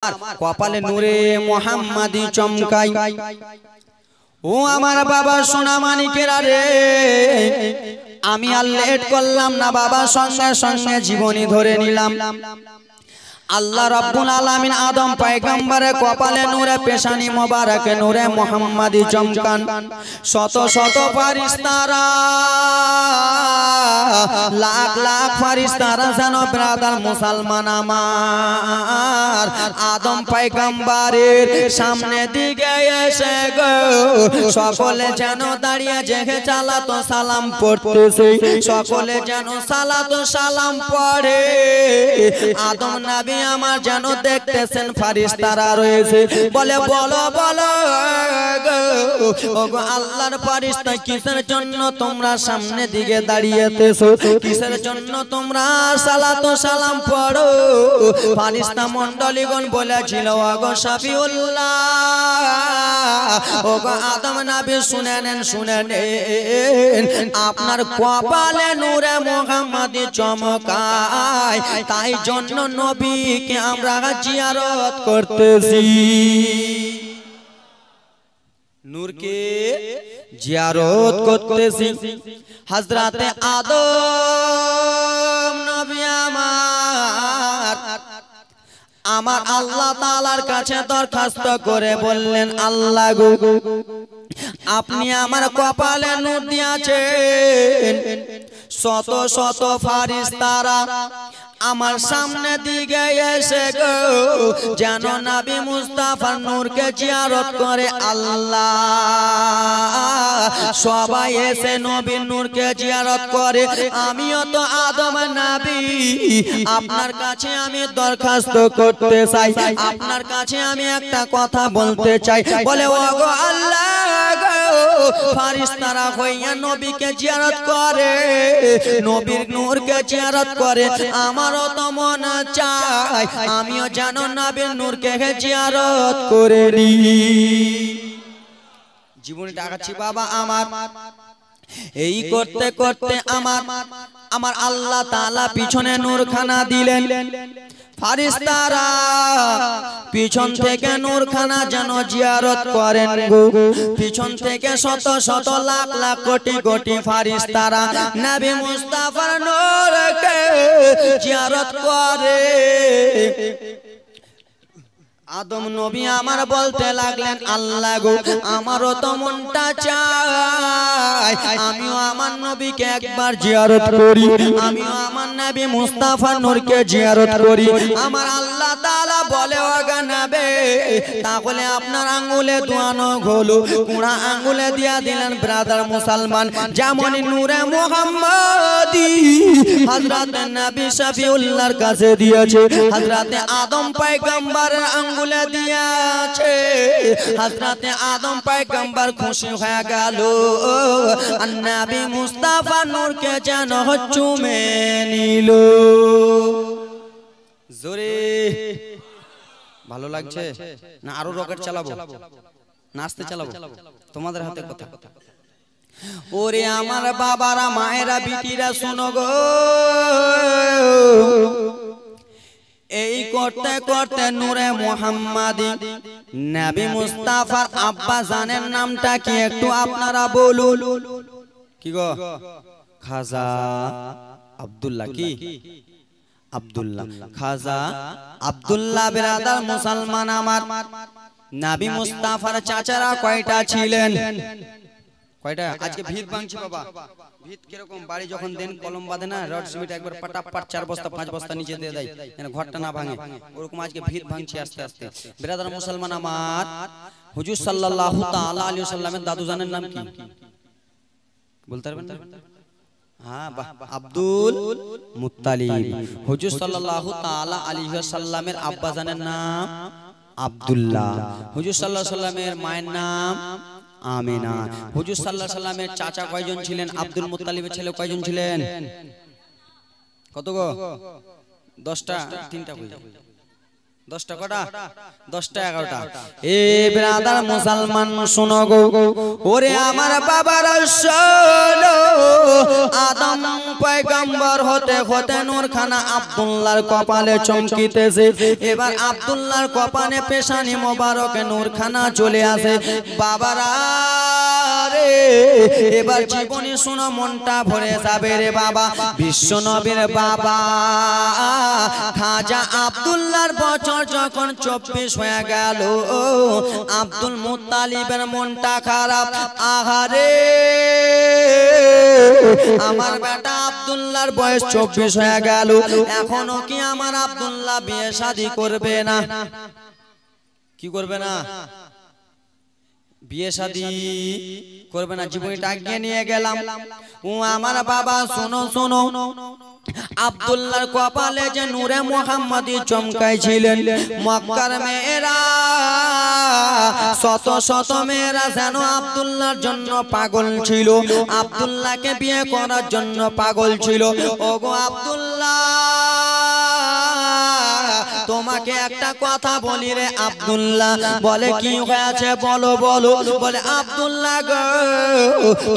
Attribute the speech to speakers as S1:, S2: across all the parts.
S1: কপালে নূরে মুহাম্মাদি চমকাই। ও আমার বাবা সোনা মানিকেরা রে, আমি আর লেট করলাম না বাবা, সঙ্গে সঙ্গে জীবনী ধরে নিলাম। আল্লাহ রাব্বুল আলামিন আদম পয়গম্বরের কপালে নূরে পেশানি মোবারকে নূরে মুহাম্মাদি চমকান। শত শত ফারিস্তারা, লাখ লাখ ফারিস্তারা যেন ব্রাদার মুসলমান আমার আদম পয়গম্বরের সামনে দিকে এসে গো সকলে যেন দাঁড়িয়ে জেগে চালাতো সালাম পড়তেছে, সকলে যেন সালাতো সালাম পড়ে। আদম নবী আমার যেন দেখতেছেন ফারিস্তারা রয়েছে, বলে বলো বলো ওগো আল্লাহর ফারিস্তা, কিসের জন্য তোমরা সামনে দিকে দাঁড়িয়েতেছো, কিসের জন্য তোমরা সালাতো সালাম পড়ো? ফারিস্তা মণ্ডলীগণ বলেছিল, ওগো শফিউল্লাহ, ওগো আদম নবী শুনে নেন, শুনে নেন, আপনার কপালে নূরে মুহাম্মাদি চমকায়, তাই জন্য নবীকে আমরা জিয়ারত করতেছি। নূরকে জিয়ারত করতেছি। হযরতে আদম নবী আমার আল্লাহ তাআলার কাছে দরখাস্ত করে বললেন, আল্লাহ গো, আপনি আমার কপালে নূর দিয়েছেন, শত শত ফারিস্তারা আমার সামনে দিকে এসে গো যেন নবী মুস্তাফার নূরকে জিয়ারত করে। আল্লাহ সবাই এসে নবীর নূরকে জিয়ারত করে, আমিও তো আদম নবী আপনার কাছে আমি দরখাস্ত করতে চাই, আপনার কাছে আমি একটা কথা বলতে চাই। বলে ওগো আল্লাহ গো, ফারিস্তারা হইয়া নবীকে জিয়ারত করে, নবীর নূরকে জিয়ারত করে, আমারও তো মন চাই আমিও যেন নবীর নূরকে জিয়ারত করে নি। জীবনে ডাকাচ্ছি বাবা আমার। এই করতে করতে আমার আল্লাহ তাআলা পিছনে নূরখানা দিলেন। ফারিস্তারা পিছন থেকে নূরখানা যেন জিয়ারত করেন গো, পিছন থেকে শত শত লাখ লাখ কোটি কোটি ফারিস্তারা নবী মুস্তাফার নূরকে জিয়ারত করে। আদম নবী আমার বলতে লাগলেন, আল্লাহ গো, আমারও তো মনটা চাই আমিও আমার নবীকে একবার জিয়ারত করি, আমিও আমার নবী মুস্তাফার নূরকে জিয়ারত করি। আমার আল্লাহ তাআলা বলে, ওগো নবী, তাহলে আপনার আঙ্গুলে দোয়ানো হলো, কুড়া আঙ্গুলে দিয়া দিলেন ব্রাদার মুসলমান, যেমন নূরে মুহাম্মাদি হযরতে নবী শফিউল্লাহর কাছে দিয়েছে, হযরতে আদম পয়গম্বরের আঙ্গুলে দিয়েছে। হযরতে আদম পয়গম্বর খুশি হয়ে গেল, আর নবী মুস্তাফা নূরকে যেন চুমে নিল। জোরে ভালো লাগছে না? আরো রকেট চালাবো, নাচতে চালাবো? তোমাদের হাতে কথা। ওরে আমার বাবারা, মায়েরা, বিটিরা শোনো গো, এই করতে করতে নূরে মুহাম্মাদি নবী মুস্তাফার আব্বা জানের নামটা কি একটু আপনারা বলুন? কি গো? খাজা আব্দুল্লাহ। কি আব্দুল্লাহ? খাজা আব্দুল্লাহ বিরাদার মুসলমান আমার নবী মুস্তাফার চাচারা কয়টা ছিলেন? কয়টা? আজকে ভিত ভাঙছি বাবা। ভিত কিরকম? বাড়ি যখন দেন কলম বাঁধে না, রড সিমেন্ট একবার পাটাপাট 4 বস্তা 5 বস্তা নিচে দিয়ে দেয় যেন ঘরটা না ভাঙে, ওরকম আজকে ভিত ভাঙছি আস্তে আস্তে। বিরাদার মুসলমান আমার, হুজুর সাল্লাল্লাহু তাআলা আলাইহি ওয়াসাল্লামের দাদু জানের নাম কি বলতে পারবেন না? হ্যাঁ, আব্দুল মুত্তালিব। হুজুর সাল্লাল্লাহু তাআলা আলাইহি ওয়াসাল্লামের আব্বা জানের নাম আব্দুল্লাহ। হুজুর সাল্লাল্লাহু আলাইহি ওয়াসাল্লামের মায়ের নাম আমিনা। হুজুর সাল্লাল্লাহু আলাইহি ওয়াসাল্লামের চাচা কয়জন ছিলেন? আব্দুল মুত্তালিবের ছেলে কয়জন ছিলেন? কত গো? 10টা? 3টা কই? 10টা কটা 10টা 11টা এ ব্রাদার মুসলমান শুনো গো ওরে আমার বাবারা শোনো আদম পয়গম্বর হতে হতে নূরখানা আব্দুল্লাহর কপালে চমকিতেছে এবার আব্দুল্লাহর কপালে পেশানি মোবারকে নূরখানা চলে আসে বাবারা রে এবার জীবনী শুনো মনটা ভরে যাবে রে বাবা বিশ্ব নবীর বাবা খাজা আব্দুল্লাহর বছর যখন 24 হয়ে গেল আব্দুল মুত্তালিবের মনটা খারাপ আহারে আমার বেটা আব্দুল্লাহর বয়স 24 হয়ে গেল এখনো কি আমার আব্দুল্লাহ বিয়ে শাদী করবে না কি করবে না বিয়ে শাদী করবে না জীবনীটা আগে নিয়ে গেলাম ও আমার বাবা শোনো শোনো আব্দুল্লাহর কপালে যে নূরে মুহাম্মাদি চমকাইছিলেন মক্কার মেয়েরা শত শত মেয়েরা যেন আব্দুল্লাহর জন্য পাগল ছিল আব্দুল্লাহকে বিয়ে করার জন্য পাগল ছিল ওগো আব্দুল্লাহ তোমাকে একটা কথা বলি রে আব্দুল্লাহ বলে কি হয়েছে বলো বলো বলে আব্দুল্লাহ গো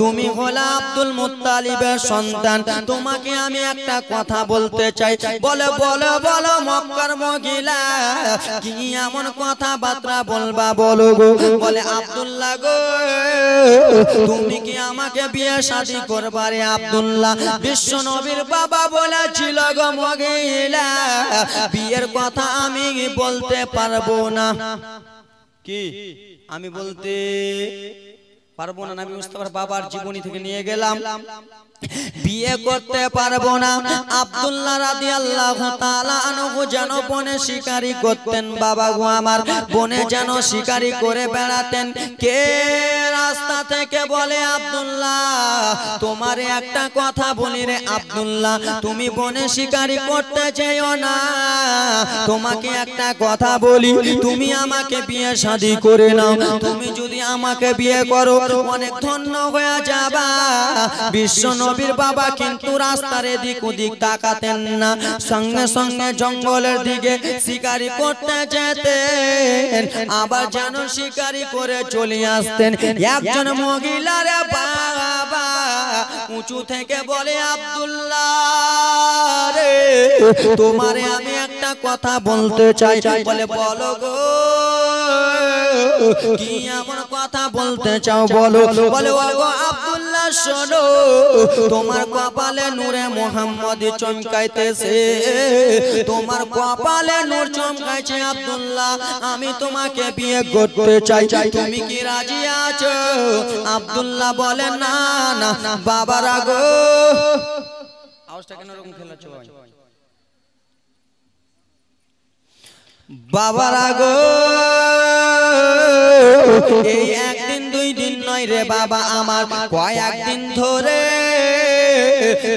S1: তুমি হলা আব্দুল মুত্তালিবের সন্তান তোমাকে আমি একটা কথা বলতে চাই বলে বলো বলো মক্কার মহিলা কি এমন কথাবার্তা বলবা বলো গো বলে আব্দুল্লাহ গো তুমি কি আমাকে বিয়ে শাদী করবা রে আব্দুল্লাহ বিশ্ব নবীর বাবা বলেছিল গো মহিলা বিয়ের কথা আমি বলতে পারবো না কি আমি বলতে পারবো না নবী মুস্তাফার বাবার জীবনী থেকে নিয়ে গেলাম বিয়ে করতে পারবো না আব্দুল্লাহ রাদিয়াল্লাহু তাআলা আনহু যেন বনে শিকারি করতেন বাবা গো আমার বনে যেন শিকারি করে বেড়াতেন কে রাস্তা থেকে বলে আব্দুল্লাহ তোমারে একটা কথা বলি রে আব্দুল্লাহ তুমি বনে শিকারি করতে যেও না তোমাকে একটা কথা বলি তুমি আমাকে বিয়ে শাদী করে নাও তুমি যদি আমাকে বিয়ে করো অনেক ধন্য হয়ে যাবা বিশ্ব নবীর বাবা কিন্তু রাস্তার এদিক ওদিক তাকাতেন না সঙ্গে সঙ্গে জঙ্গলের দিকে শিকারি করতে যেতেন আবার যেন শিকারি করে চলে আসতেন একজন মহিলার বাবা উঁচু থেকে বলে আব্দুল্লাহ রে তোমারে আমি একটা কথা বলতে চাই বলে বলো গো কি এমন কথা বলতে চাও বলো বলে ওগো আব্দুল্লাহ শোনো তোমার কপালে নূরে মুহাম্মাদি চমকাইতেছে তোমার কপালে নূর চমকাইছে আব্দুল্লাহ আমি তোমাকে বিয়ে করতে চাই তুমি কি রাজি আছো আব্দুল্লাহ বলে না না বাবারা গো আওয়াজটা কেন এরকম খেলাচ্ছ ভাই বাবারা গো এই একদিন দুই দিন নয় রে বাবা আমার কয়েকদিন ধরে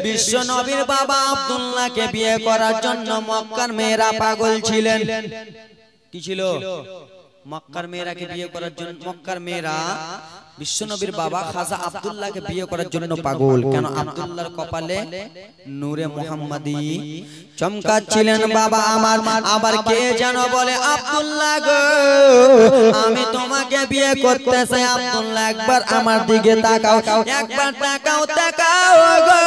S1: বিশ্ব নবীর বাবা আব্দুল্লাহকে বিয়ে করার জন্য মক্কার মেয়েরা পাগল ছিলেন কি ছিল মক্কার মেয়েরাকে বিয়ে করার জন্য মক্কার মেয়েরা বিশ্ব নবীর বাবা খাজা আব্দুল্লাহকে বিয়ে করার জন্য পাগল কেন আব্দুল্লাহর কপালে নূরে মুহাম্মাদি চমকাচ্ছিলেন বাবা আমার আবার কে যেন বলে আব্দুল্লাহ গো আমি তোমাকে বিয়ে করতে চাই আব্দুল্লাহ একবার আমার দিকে তাকাও একবার তাকাও তাকাও গো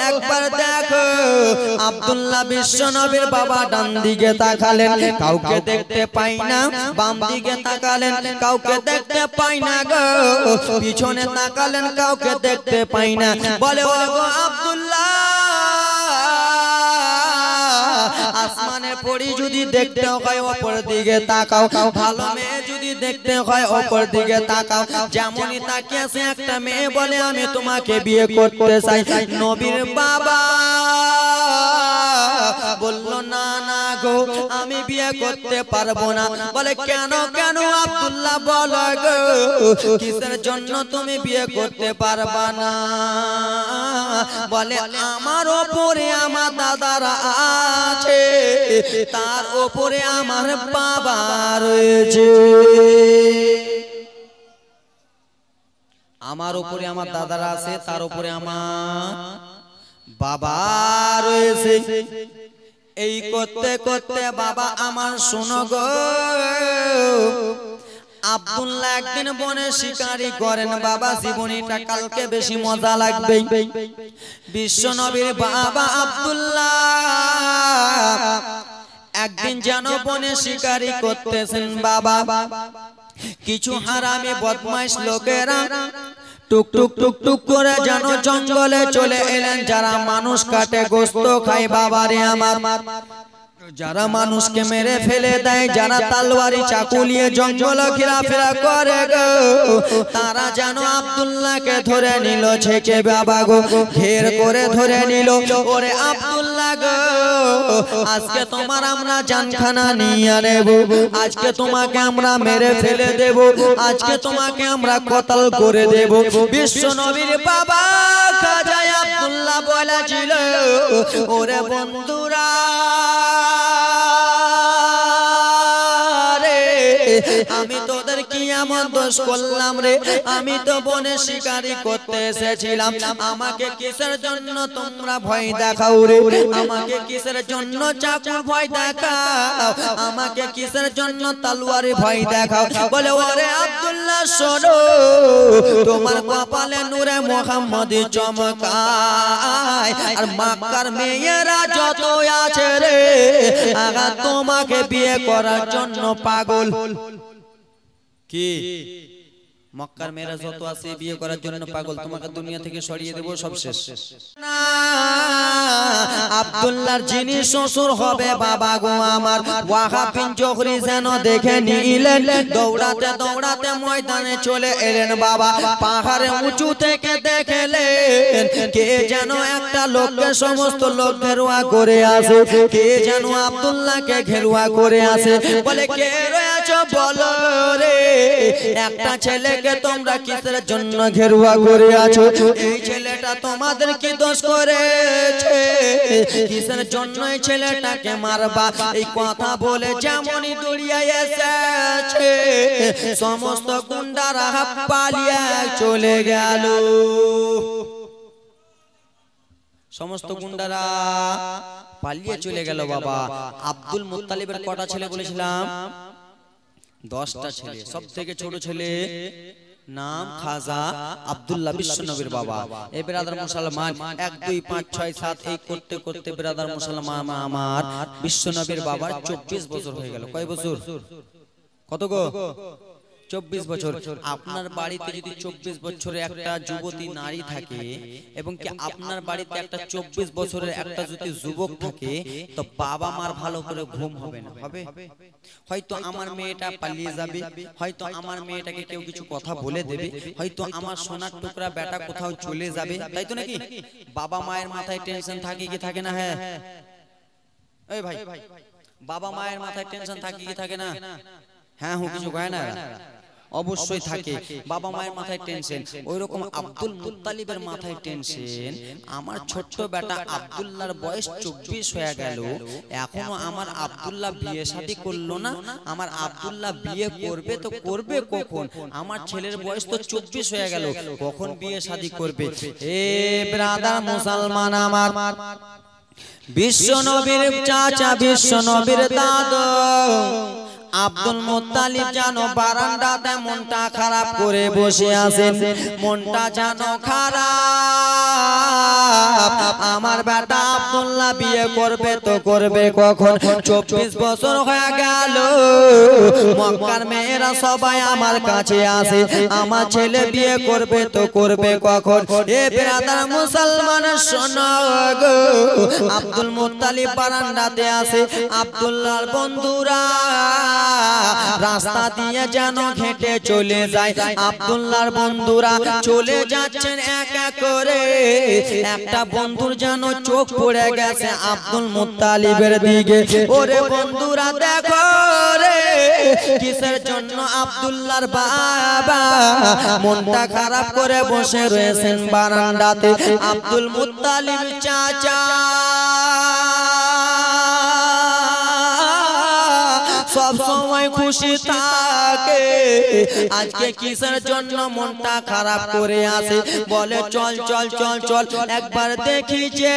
S1: একবার দেখো আব্দুল্লাহ বিশ্ব নবীর বাবা ডান দিকে তাকালেন কাউকে দেখতে পাই না বাম দিকে তাকালেন কাউকে দেখতে পাই না গো পিছনে তাকালেন কাউকে দেখতে পাই না বলে ওগো আব্দুল্লাহ আসমানের পরি যদি দেখতে হয় উপর দিকে তাকাও ভালো মেয়ে যদি দেখতে হয় উপর দিকে তাকাও যেমনই তাকিয়েছে একটা মেয়ে বলে আমি তোমাকে বিয়ে করতে চাই নবীর বাবা বললো না না গো আমি বিয়ে করতে পারবো না বলে কেন কেন আব্দুল্লাহ বলো গো কিসের জন্য তুমি বিয়ে করতে পারবা না বলে আমার উপরে আমার দাদারা আছে তার উপরে আমার বাবা রয়েছে আমার উপরে আমার দাদারা আছে তার উপরে আমার বাবা রয়েছে এই করতে করতে বাবা আমার শোনো গো, আব্দুল্লাহ একদিন বনে শিকারি করেন বাবা। জীবনীটা কালকে বেশি মজা লাগবে। বিশ্ব নবীর বাবা আব্দুল্লাহ একদিন যেন বনে শিকারি করতেছেন বাবা। কিছু হারামি বদমাইশ লোকেরা টুক টুক টুক টুক করে যেন জঙ্গলে চলে এলেন। যারা মানুষ কাটে গোস্ত খায় বাবারে আমার, যারা মানুষকে মেরে ফেলে দেয়, যারা তলোয়ারি চাকু নিয়ে জঙ্গল ঘোরাফেরা করে গো, তারা যেন আব্দুল্লাহকে ধরে নিল ছেকে বাবা গো, ঘের করে ধরে নিল। ওরে আব্দুল্লাহ গো, আজকে তোমার আমরা জানখানা নিয়ে নেব, আজকে তোমাকে আমরা মেরে ফেলে দেব, আজকে তোমাকে আমরা কতল করে দেব। বিশ্ব নবীর বাবা খাজা আব্দুল্লাহ বলেছিল, ওরে বন্ধুরা আমি তোদের কি এমন দোষ করলাম রে? আমি তো বনে শিকারি করতে এসেছিলাম, আমাকে কিসের জন্য তোমরা ভয় দেখাও রে? আমাকে কিসের জন্য চাকুর ভয় দেখাও? আমাকে কিসের জন্য তলোয়ারে ভয় দেখাও? বলে ওরে আব্দুল্লাহ শোনো, তোমার কপালে নূরে মুহাম্মদি চমকায়, আর মক্কার মেয়েরা যত আছে রে আগা তোমাকে বিয়ে করার জন্য পাগল। কি মক্কার মেয়েরা যত আছে বিয়ে করার জন্য পাগল, তোমাকে দুনিয়া থেকে সরিয়ে দেব, সব শেষ। না, আব্দুল্লাহর যিনি শ্বশুর হবে বাবা গো আমার, ওয়াহাব বিন জোহরি যেন দেখে নিলেন, দৌড়াতে দৌড়াতে ময়দানে চলে এলেন বাবা। পাহাড়ে উঁচু থেকে দেখলেন কে যেন একটা লোককে, সমস্ত লোক ঘেরুয়া করে আসে, কে যেন আব্দুল্লাহকে ঘেরুয়া করে আসে। বলে কে রয়েছো বলো রে? একটা ছেলে তোমরা কিসের জন্য ঘেরুয়া করে আছো? এই ছেলেটা তোমাদের কি দোষ করেছে? কিসের জন্য এই ছেলেটাকে মারবা? এই কথা বলে যেমনই দৌড়িয়ে এসেছে সমস্ত গুন্ডারা পালিয়ে চলে গেল। সমস্ত গুন্ডারা পালিয়ে চলে গেল বাবা। আব্দুল মুত্তালিবের কটা ছেলে বলেছিলাম? 10টা ছেলে। সব থেকে ছোট ছেলে নাম খাজা আব্দুল্লাহ, বিশ্ব নবীর বাবা। এই ব্রাদার মুসলমান 1 2 5 6 7 এই করতে করতে ব্রাদার মুসলমান আমার বিশ্ব নবীর বাবার 24 বছর হয়ে গেল। কয় বছর? কত গো? 24 বছর। আপনার বাড়িতে যদি 24 বছরের একটা যুবতী নারী থাকে এবং কি আপনার বাড়িতে একটা 24 বছরের একটা যদি যুবক থাকে, তো বাবা মার ভালো করে ঘুম হবে না? হবে? হয়তো আমার মেয়েটা পালিয়ে যাবে, হয়তো আমার মেয়েটাকে কেউ কিছু কথা বলে দেবে, হয়তো আমার সোনার টুকরা বেটা কোথাও চলে যাবে, তাই তো নাকি? বাবা মায়ের মাথায় টেনশন থাকে কি থাকে না? হ্যাঁ এই ভাই, বাবা মায়ের মাথায় টেনশন থাকে কি থাকে না? হ্যাঁ হুঁ কিছু কয় না? অবশ্যই থাকে। বাবা মায়ের মাথায় টেনশন, ওইরকম আব্দুল মুত্তালিবের মাথায় টেনশন। আমার ছোট্ট বেটা আব্দুল্লাহর বয়স 24 হয়ে গেল, এখনো আমার আব্দুল্লাহ বিয়ে শাদী করলো না। আমার আব্দুল্লাহ বিয়ে করবে তো করবে কখন? আমার ছেলের বয়স তো 24 হয়ে গেল, কখন বিয়ে শাদী করবে? এ ব্রাদার মুসলমান আমার, বিশ্ব নবীর চাচা, বিশ্ব নবীর দাদা আব্দুল মুত্তালিব জানো বারান্দাতে মনটা খারাপ করে বসে আছেন। মনটা জানো খারাপ, আমার বেটা আব্দুল্লাহ বিয়ে করবে তো করবে কখন? 24 বছর হয়ে গেল, মক্কার মেয়েরা সবাই আমার কাছে আসে, আমার ছেলে বিয়ে করবে তো করবে কখন? এ ব্রাদার মুসলমান শোনো গো, আব্দুল মুত্তালিব বারান্দাতে আসে, আব্দুল্লাহর বন্ধুরা রাস্তা দিয়ে যেন হেঁটে চলে যায়। আব্দুল্লাহর বন্ধুরা চলে যাচ্ছেন এক এক করে, একটা বন্ধুর যেন চোখ পড়ে গেছে আব্দুল মুত্তালিবের দিকে। ওরে বন্ধুরা দেখো রে, কিসের জন্য আব্দুল্লাহর বাবা মনটা খারাপ করে বসে রয়েছেন বারান্দাতে? আব্দুল মুত্তালিব চাচা সব সময় সময় খুশি থাকে, আজকে কিসের জন্য মনটা খারাপ করে আসে? বলে চল চল চল চল একবার দেখি যে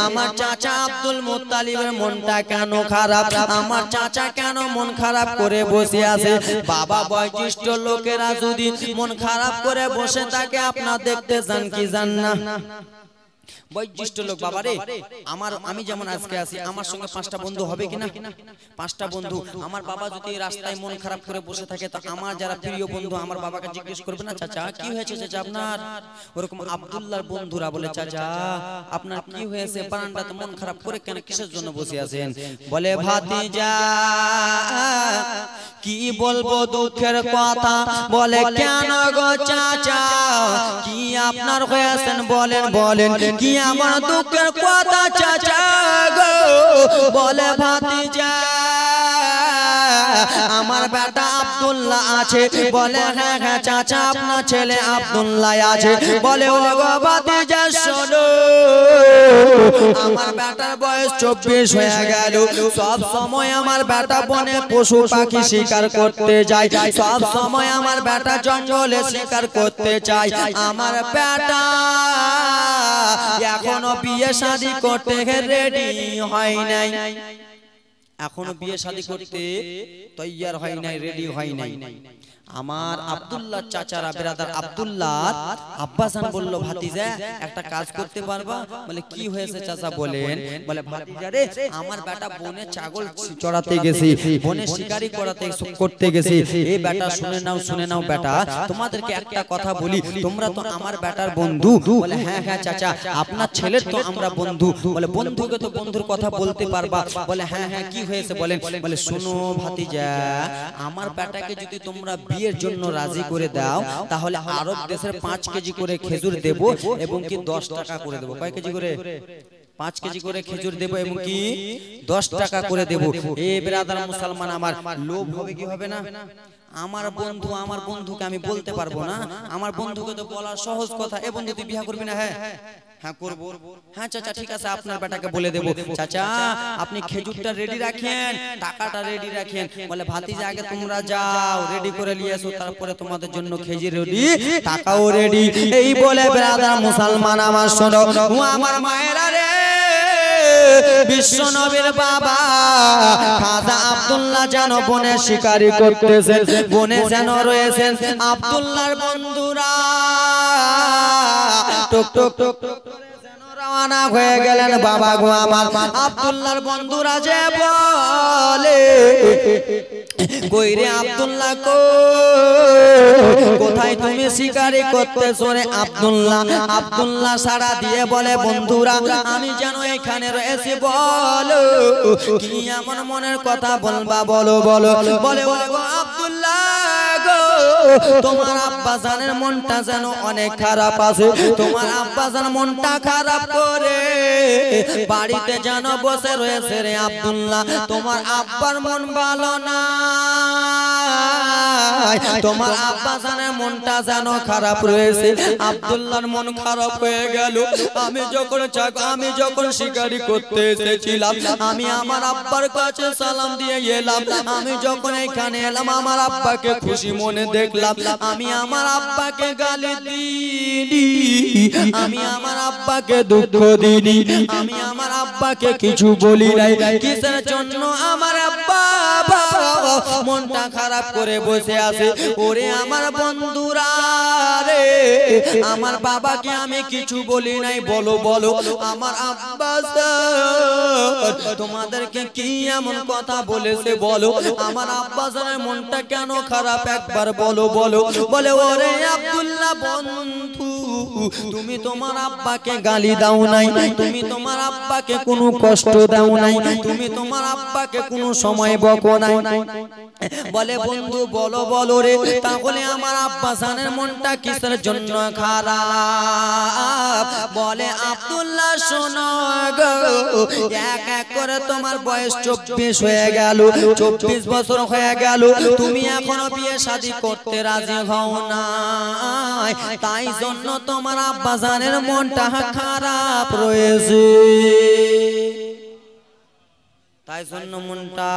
S1: আমার চাচা আব্দুল মুত্তালিবের মনটা কেন খারাপ, আমার চাচা কেন মন খারাপ করে বসে আছে। বাবা বয়োজ্যেষ্ঠ লোকেরা যদি মন খারাপ করে বসে থাকে আপনার দেখতে চান কি জান না? বয়োজ্যেষ্ঠ লোক বাবা রে, আমি যেমন আজকে আছি, আমার সঙ্গে 5টা বন্ধু হবে কিনা? 5টা বন্ধু। আমার বাবা যদি রাস্তায় মন খারাপ করে বসে থাকে তো আমার যারা প্রিয় বন্ধু আমার বাবাকে জিজ্ঞেস করবে না চাচা কি হয়েছে চাচা আপনার? ওরকম আব্দুল্লাহর বন্ধুরা বলে চাচা আপনার কি হয়েছে, বারান্দাতে মন খারাপ করে কেন, কিসের জন্য বসে আছেন? বলে ভাতিজা কি বলবো দুঃখের কথা। বলে কেন গো চাচা কি আপনার হয়েছেন বলেন বলেন, কি আমার দুঃখের কথা চাচা গো? বলে ভাতিজা আমার বেটা আব্দুল্লাহ আছে। বলে হ্যাঁ হ্যাঁ চাচা আপনার ছেলে আব্দুল্লাহ আছে। বলে ও গো ভাতিজা শোনো, আমার বেটার বয়স 24 হয়ে গেল। সব সময় আমার বেটা বনে পশু পাখি শিকার করতে যায়, সব সময় আমার বেটা জঙ্গলে শিকার করতে চায়। আমার বেটা এখনো বিয়ে শাদী করতে রেডি হয় নাই, এখনো বিয়ে শাদী করতে তৈয়ার হয় নাই, রেডি হয় নাই। আমার আব্দুল্লাহ চাচারা বেরাদার আব্দুল্লাহ আব্বাসান বলল ভাতিজা একটা কাজ করতে পারবা? বলে কি হয়েছে চাচা বলেন। বলে ভাতিজা রে আমার বেটা বনে ছাগল চড়াতে গেছে, বনে শিকারি করতে গেছে। এই বেটা শুনে নাও বেটা, তোমাদেরকে একটা কথা বলি, তোমরা তো আমার বেটার বন্ধু। বলে হ্যাঁ হ্যাঁ চাচা আপনার ছেলের তো আমরা বন্ধু। বলে বন্ধুকে তো বন্ধুর কথা বলতে পারবা? বলে হ্যাঁ হ্যাঁ কি হয়েছে বলেন। বলে শোনো ভাতিজা আমার বেটাকে যদি তোমরা বিয়ের জন্য রাজি করে দাও তাহলে আরব দেশের 5 কেজি করে খেজুর দেব এবং কি 10 টাকা করে দেব। কয় কেজি করে? 5 কেজি করে খেজুর দেব এবং কি 10 টাকা করে দেব। এই ব্রাদার মুসলমান আমার লোভ হবে কি হবে না? আমার বন্ধুকে আমি বলতে পারবো না? আমার বন্ধুকে তো বলা সহজ কথা, এ বন্ধু তুই বিয়ে করবি না? হ্যাঁ হ্যাঁ করব। হ্যাঁ চাচা ঠিক আছে আপনার বেটাকে বলে দেব। চাচা আপনি খেজুরটা রেডি রাখেন, টাকাটা রেডি রাখেন। বলে ভাতিজা আগে তোমরা যাও রেডি করে নিয়ে এসো, তারপরে তোমাদের জন্য খেজুর রেডি, টাকাও রেডি। এই বলে ব্রাদার মুসলমান আমার শোনো, ও আমার মায়েরা রে, বিশ্ব নবীর বাবা খাজা আব্দুল্লাহ যেন বনে শিকারি করতেছেন, বনে যেন রয়েছেন। আব্দুল্লাহর বন্ধুরা টক টক টক রওনা হয়ে গেলেন। বাবা গো আমার আব্দুল্লাহর বন্ধুরা যে বলে কই রে আব্দুল্লাহ কোথায় তুমি শিকারি করতেছো রে আব্দুল্লাহ? আব্দুল্লাহ সাড়া দিয়ে বলে বন্ধুরা আমি যেন এখানে রয়েছি, বলো কি এমন মনের কথা বলবা বলো বলো। বলে ও গো আব্দুল্লাহ গো তোমার আব্বাজানের মনটা যেন অনেক খারাপ আছে, তোমার আব্বাজান মনটা খারাপ করে বাড়িতে যেন বসে রয়েছে রে আব্দুল্লাহ। তোমার আব্বার মন ভালো না, তোমার আব্বাজানের মনটা যেন খারাপ রয়েছে। আব্দুল্লাহর মন খারাপ হয়ে গেল। আমি যখন শিকারি করতে এসেছিলাম আমি আমার আব্বার কাছে সালাম দিয়ে এলাম, আমি যখন এখানে এলাম আমার আব্বাকে খুশি মনে দেখলাম, আমি আমার আব্বাকে গালি দিইনি, আমি আমার আব্বাকে দুঃখ দিইনি, আমি আমার আব্বাকে কিছু বলি নাই। কিসের জন্য আমার আব্বা মনটা খারাপ করে বসে আছে? ওরে আমার বন্ধুরা রে, আমার বাবাকে আমি কিছু বলি নাই, বলো বলো আমার আব্বা তোমাদেরকে কি এমন কথা বলেছে বলো? আমার আব্বাজানের মনটা কেন খারাপ একবার বলো বলো। বলে ওরে আব্দুল্লাহ বন্ধু তুমি তোমার আব্বাকে গালি দাও নাই, তুমি তোমার আব্বাকে কোনো কষ্ট দাও নাই, তুমি তোমার আব্বাকে কোনো সময় বকো নাই। বলে বন্ধু বলো বলো রে, তাহলে আমার আব্বাজানের মনটা কিসের জন্য খারাপ? বলে আব্দুল্লাহ শোনো গো, এক এক করে তোমার বয়স 24 হয়ে গেল, 24 বছর হয়ে গেল, তুমি এখনো বিয়ে শাদী করতে রাজি হও না, তাই জন্য তোমার আব্বাজানের মনটা খারাপ রয়েছে, তাই জন্য মনটা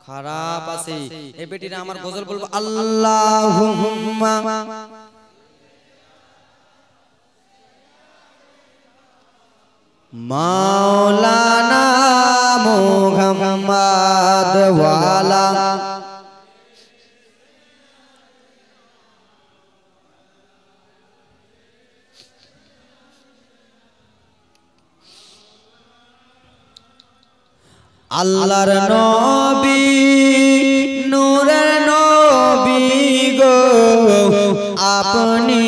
S1: খারাপ আছে। এই বেটিরা আমার গজল বলবো আল্লাহুম্মা মাওলানা মুহাম্মদ ওয়ালা আল্লাহর নবী নূরের নবী গো আপনি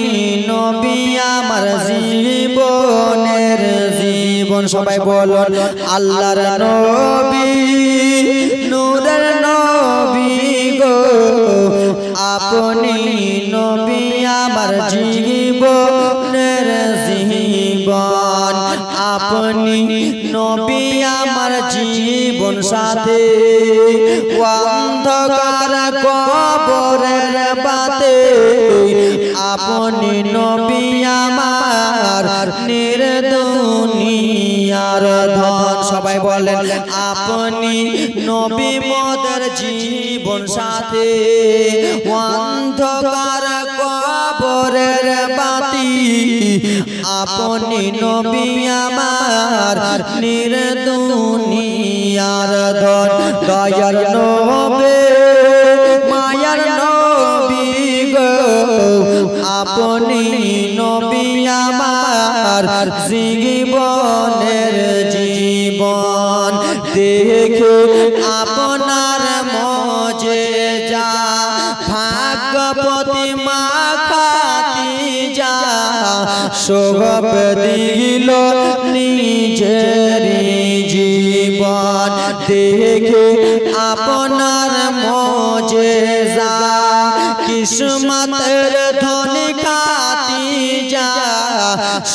S1: নবী আমার জীবনের জীবন। সবাই বলুন আল্লাহর নবী নূরের নবী গো আপনি নবী আমার জীবনের জীবন। আপনি নবী আমার জীবন সাথী অন্ধকার কবরের বাতে আপনি নবী আমার নির্দুনিয়ার ধন। সবাই বলেন আপনি নবী মোদের জীবন সাথী অন্ধকার কবরের বাতি আপনি নবী আমার নির্দুনিয়ার ধন। দয়ার নবী মায়ার নবী গো আপনি নবী আমার জীবনের জীবন। দেখে আপনার মজেজা ভাগ্যপতি মাখাতি যা শোভা দিল নিজের জীবন। দেখে আপনার মজেজা কিসমতের ধনী খাতি যা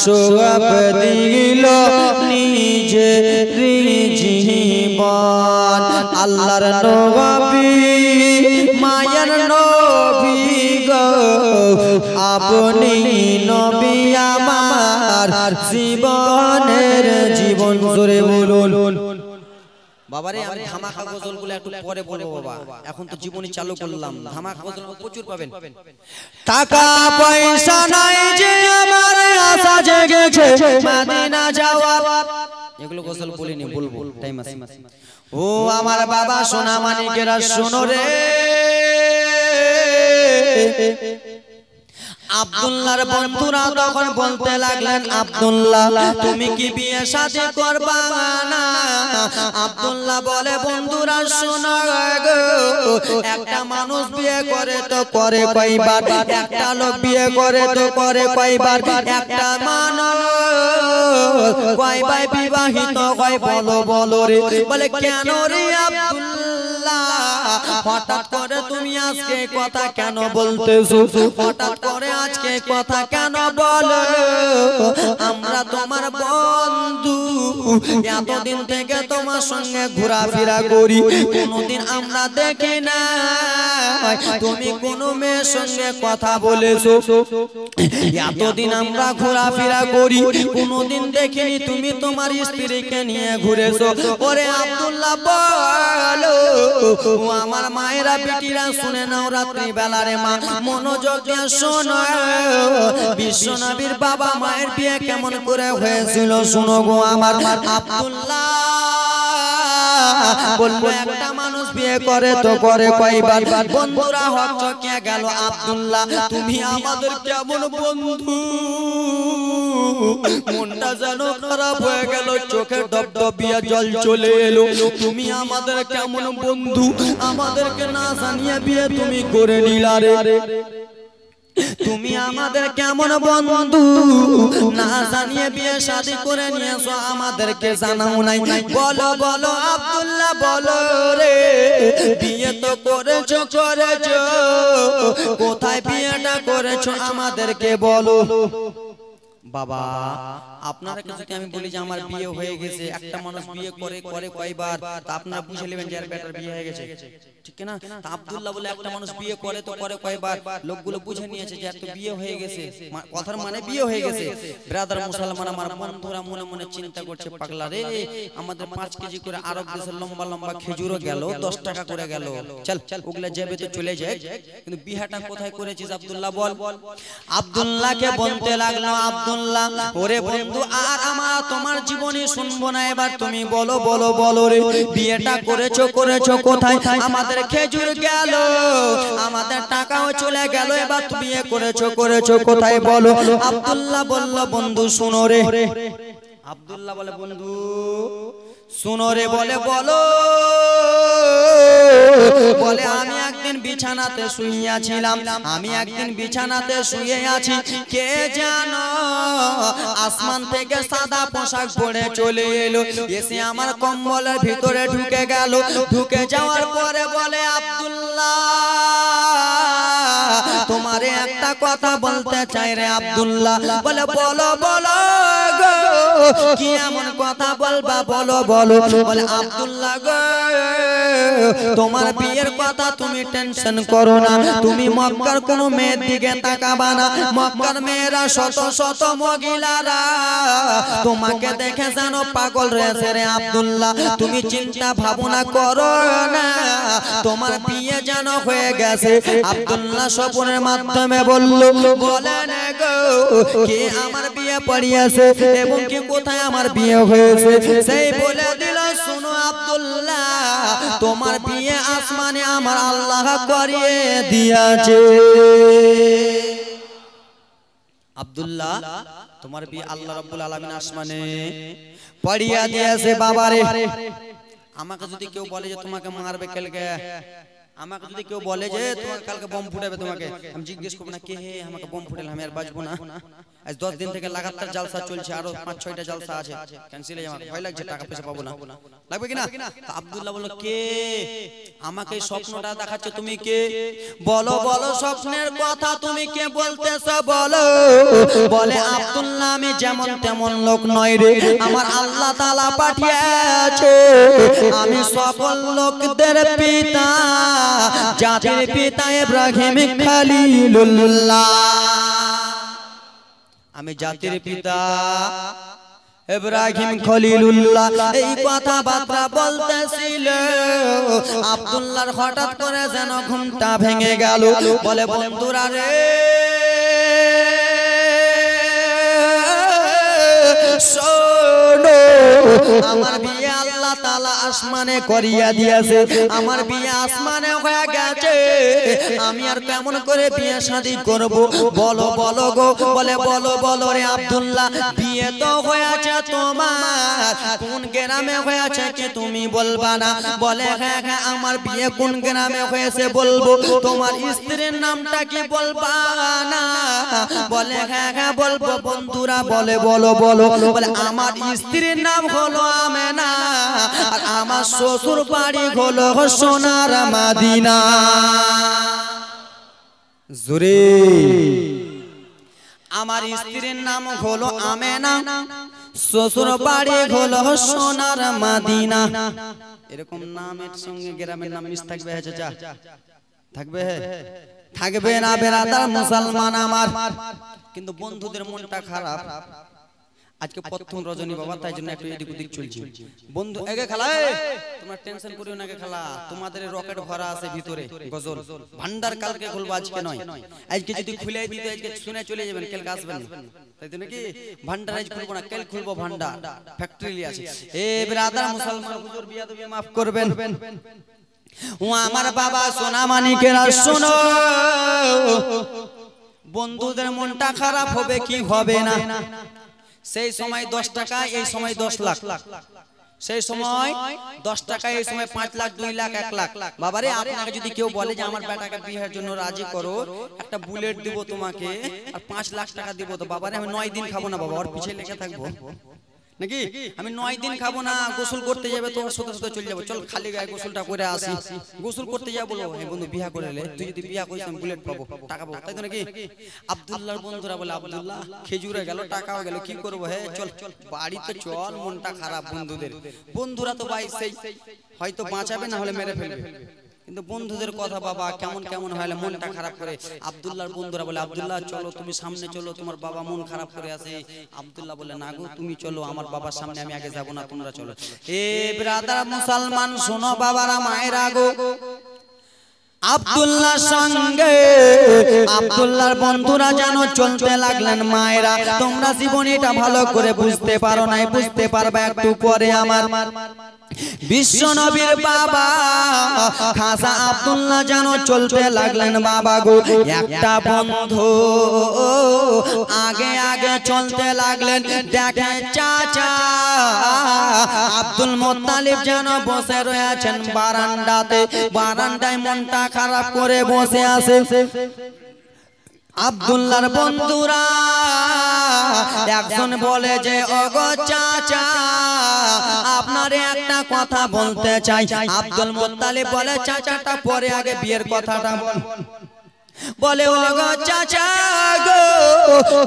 S1: শোভা দিল নিজের জীবন। আল্লাহর নবী মায়ের নবী গো আপনি নবী আমার জীবনের জীবন। জোরে বলুন বাবারে। আমি ধামাকা গজলগুলো একটু পরে বলবো বাবা, এখন তো জীবনী চালু করলাম। ধামাকা গজল প্রচুর পাবেন। টাকা পয়সা নাই যে আমার আশা জেগেছে মদিনা যাওয়ার, এগুলো গজল বলিনি, বলবো টাইম আছে। ও আমার বাবা সোনা মানিকেরা শোনো রে, আব্দুল্লাহর বন্ধুরা তখন বলতে লাগলেন আব্দুল্লাহ তুমি কি বিয়ে শাদী করবা না? আব্দুল্লাহ বলে বন্ধুরা শোনো গো, একটা মানুষ বিয়ে করে তো করে কয়বার, একটা লোক বিয়ে করে তো করে কয়বার, একটা মানুষ কয়বার বিবাহিত হয় বলো বলো রে। বলে কেন রে আব্দুল্লাহ হঠাৎ করে তুমি আজকে কথা কেন বলতেছো? হঠাৎ করে আজকে কথা কেন বলো? আমরা তোমার বন্ধু, এতদিন থেকে তোমার সঙ্গে ঘোরাফেরা করি, কোনোদিন আমরা দেখি না তুমি কোনো মেয়ের সঙ্গে কথা বলেছো। এতদিন আমরা ঘোরাফেরা করি, কোনোদিন দেখিনি তুমি তোমার স্ত্রীকে নিয়ে ঘুরেছো। ওরে আব্দুল্লাহ বলো, ও আমার মায়েরা বেটিরা শুনে নাও, রাত্রি বেলারে মা মনোযোগ দিয়ে শোনো, বিশ্বনবীর বাবা মায়ের বিয়ে কেমন করে হয়েছিল শোনো গো আমার। আব্দুল্লাহ বলবো একটা মানুষ বিয়ে করে তো করে কয়বার? বন্ধুরা হকচকিয়ে গেল, আব্দুল্লাহ তুমি আমাদের কেমন বন্ধু? মনটা যেন খারাপ হয়ে গেল, চোখে ডবডবিয়ে জল চলে এলো। তুমি আমাদের কেমন বন্ধু? আমাদেরকে না জানিয়ে বিয়ে তুমি করে নিলা রে। তুমি আমাদের কেমন বন্ধু, না জানিয়ে বিয়ে শাদী করে নিয়েছো, আমাদেরকে জানাও নাই। বলো বলো আব্দুল্লাহ বলো রে, বিয়ে তো করেছো কোথায় বিয়েটা করেছো আমাদেরকে বলো। বাবা আপনারা যদি আমি বলি যে আমার বিয়ে হয়ে গেছে, একটা মানুষ বিয়ে করে করে কয়বার, তা আপনারা বুঝে নেবেন যে আর বেটার বিয়ে হয়ে গেছে, ঠিক না? তা আব্দুল্লাহ বলে একটা মানুষ বিয়ে করে তো করে কয়বার, লোকগুলো বুঝে নিয়েছে যে এত বিয়ে হয়ে গেছে, কথার মানে বিয়ে হয়ে গেছে। ব্রাদার মুসলমান আমার বন্ধুরা মনে মনে চিন্তা করছে, পাগলা রে, আমাদের 5 কেজি করে আরব দেশের লম্বা লম্বা খেজুরও গেল, 10 টাকা করে গেল, চল চল ওগুলা যাবে তো চলে যায়, কিন্তু বিহাটা কোথায় করেছিস আব্দুল্লাহ বল। আব্দুল্লাহকে বলতে লাগলো, আব্দুল্লাহ ওরে বন্ধু আর আমার তোমার জীবনে শুনবো না, এবার তুমি বলো বলো বলো রে, বিয়েটা করেছো করেছো কোথায়, আমাদের খেজুর গেল, আমাদের টাকাও চলে গেল, এবার তুমি বিয়ে করেছো করেছো কোথায় বলো। আব্দুল্লাহ বলল, বন্ধু শুনো রে, আব্দুল্লাহ বলে বন্ধু শুনো রে, বলে বলো, বলে আমি একদিন বিছানাতে শুইয়াছিলাম, আমি একদিন বিছানাতে শুয়ে আছি, কে জানো আসমান থেকে সাদা পোশাক পরে চলে এলো, এসে আমার কম্বলের ভিতরে ঢুকে গেল, ঢুকে যাওয়ার পরে বলে আব্দুল্লাহ তোমারে একটা কথা বলতে চাই রে আব্দুল্লাহ, বলে বলো বলো গো, কি এমন কথা বলবা বলো বলো, বলে আব্দুল্লাহ গো তোমার বিয়ের কথা তুমি টেনশন করো না, তুমি মক্কার কোন মেয়ের দিকে তাকাবা না, মক্কার মেয়েরা শত শত মহিলারা তোমাকে দেখে জানো পাগল রয়েছে রে আব্দুল্লাহ, তুমি চিন্তা ভাবনা করো না, তোমার বিয়ে জানো হয়ে গেছে। আব্দুল্লাহ স্বপ্নের মাধ্যমে বলল, বলেন গো কি আমার বিয়ে পড়িয়েছে এবং কি কোথায় আমার বিয়ে হয়েছে, সেই বলে দিল, শুনো আব্দুল্লাহ তোমার বিয়ে আসমানে আমার আল্লাহ করিয়ে দিয়েছে। আব্দুল্লাহ তোমার বিয়ে আল্লাহ রাব্বুল আলামিন আসমানে পড়িয়ে দিয়েছে। বাবারে আমাকে যদি কেউ বলে যে তোমাকে মারবে কালকে, আমাকে যদি কেউ বলে যে তোমাকে কালকে বম ফুটাবে, তোমাকে আমি জিজ্ঞেস করব না কে হে আমাকে বম ফুটালে, আমি আর বাঁচবো না। আজ 10 দিন থেকে লাগাতার জালসা চলছে, আরো 5-6টা জালসা আছে, ক্যান্সেল হয়ে যাবে, ভয় লাগছে টাকা পয়সা পাবো না, লাগবে কিনা? আব্দুল্লাহ বলল, কে আমাকে স্বপ্নটা দেখাচ্ছে, তুমি কে বলো বলো স্বপ্নের কথা তুমি কে বলতেছো বলো। বলে আব্দুল্লাহ আমি যেমন তেমন লোক নয় রে, আমার আল্লাহ তাআলা পাঠিয়েছে, আমি সকল লোকদের পিতা, জাতির পিতা ইব্রাহিম খলিলুল্লাহ, আমি জাতির পিতা ইব্রাহিম খলিলুল্লাহ। এই কথাবার্তা বলতেছিল, আব্দুল্লাহর হঠাৎ করে যেন ঘুমটা ভেঙে গেল, বলে বন্ধুরা রে শোনো, আমার বিয়ে আল্লাহ তাআলা আসমানে করিয়া দিয়েছে, আমার বিয়ে আসমানে হয়ে গেছে, আমি আর কেমন করে বিয়ে শাদী করব বলো বলো গো। বলে বলো বলো রে আব্দুল্লাহ, বিয়ে তো হয়েছে তোমার, কোন গ্রামে হয়েছে কি তুমি বলবা না? বলে হ্যাঁ হ্যাঁ আমার বিয়ে কোন গ্রামে হয়েছে বলবো, তোমার স্ত্রীর নামটা কি বলবা না? বলে হ্যাঁ হ্যাঁ বলবো। বন্ধুরা বলে বলো বলো, বলে আমার স্ত্রীর নাম হলো আমেনা, আর আমার শ্বশুর বাড়ি হলো সোনার মদিনা। জোরে, আমার স্ত্রীর নাম হলো আমেনা, শ্বশুর বাড়ি হলো সোনার মদিনা। এরকম নামের সঙ্গে গ্রামের নাম মিশ থাকবে? চাচা থাকবে? থাকবে না বেরাদার মুসলমান আমার। কিন্তু বন্ধুদের মনটা খারাপ, আজকে প্রথম রজনী বাবা, তাই জন্য একটু এদিক ওদিক চলছে। বন্ধু এগে খেলা, তোমরা টেনশন করিও না, খেলা তোমাদের রকেট ভরা আছে ভিতরে, গজল ভান্ডার কালকে খুলবো, আজকে নয়। আজকে যদি খুলে দিতে আজকে শুনে চলে যাবেন, কালকে আসবেন, তাই তো নাকি? ভান্ডার আজ খুলবো না, কাল খুলবো ভান্ডার, ফ্যাক্টরি আছে। এ ব্রাদার মুসলমান হুজুর বিয়াদবি মাফ করবেন, ও আমার বাবা সোনা মানিকেরা শোনো, বন্ধুদের মনটা খারাপ হবে কি হবে না? সেই সময় 10 টাকা, এই সময় 10 লাখ, সেই সময় 10 টাকা, এই সময় 5 লাখ, 2 লাখ, 1 লাখ। বাবারে আপনাকে যদি কেউ বলে যে আমার বেটাকে বিয়ের জন্য রাজি করো, একটা বুলেট দিব তোমাকে আর 5 লাখ টাকা দিব, তো বাবারে আমি 9 দিন খাবো না বাবা, ওর পিছে লেগে থাকবো। নাকি? আমি 9 দিন খাবো না, গোসল করতে যাবে তোর সাথে সাথে চলে যাবো, চল খালি গায়ে গোসলটা করে আসি। গোসল করতে যাবো, বলো হে বন্ধু বিয়া করে লে, তুই যদি বিয়া করিস আমি বুলেট পাবো, টাকা পাবো, তাই তো নাকি? আব্দুল্লাহর বন্ধুরা বলে আব্দুল্লাহ খেজুরে গেল, টাকাও গেল, কি করবো? হে চল বাড়িতে চল, মনটা খারাপ বন্ধুদের। বন্ধুরা তো ভাই সেই হয়তো বাঁচাবে, না হলে মেরে ফেলবে, কিন্তু বন্ধুদের কথা বাবা কেমন কেমন হলে মনটা খারাপ করে। আব্দুল্লাহর বন্ধুরা বলে আব্দুল্লাহ চলো, তুমি সামনে চলো, তোমার বাবা মন খারাপ করে আছে। আব্দুল্লাহ বলে না গো, তুমি চলো, আমার বাবার সামনে আমি আগে যাব না, তোমরা চলো। এ ব্রাদার মুসলমান শোনো বাবারা মায়েরা গো, আব্দুল্লাহর সঙ্গে আব্দুল্লাহর বন্ধুরা যেন চলতে লাগলেন। মায়েরা তোমরা জীবনে এটা ভালো করে বুঝতে পারো নাই, বুঝতে পারবে একটু পরে। আমার বিশ্ব নবীর বাবা খাজা আব্দুল্লাহ যেন চলতে লাগলেন বাবা গো। একটা বন্ধু আগে আগে চলতে লাগলেন, দেখে চাচা আব্দুল মুত্তালিব যেন বসে রয়েছেন বারান্দাতে, বারান্দায় মনটা খারাপ করে বসে আছে। আব্দুল্লাহর বন্ধুরা একজন বলে যে ওগো চাচা আপনারে একটা কথা বলতে চাই। আব্দুল মুত্তালিব বলে চাচাটা পরে, আগে বিয়ের কথাটা বল। বলে ওগো চাচা গো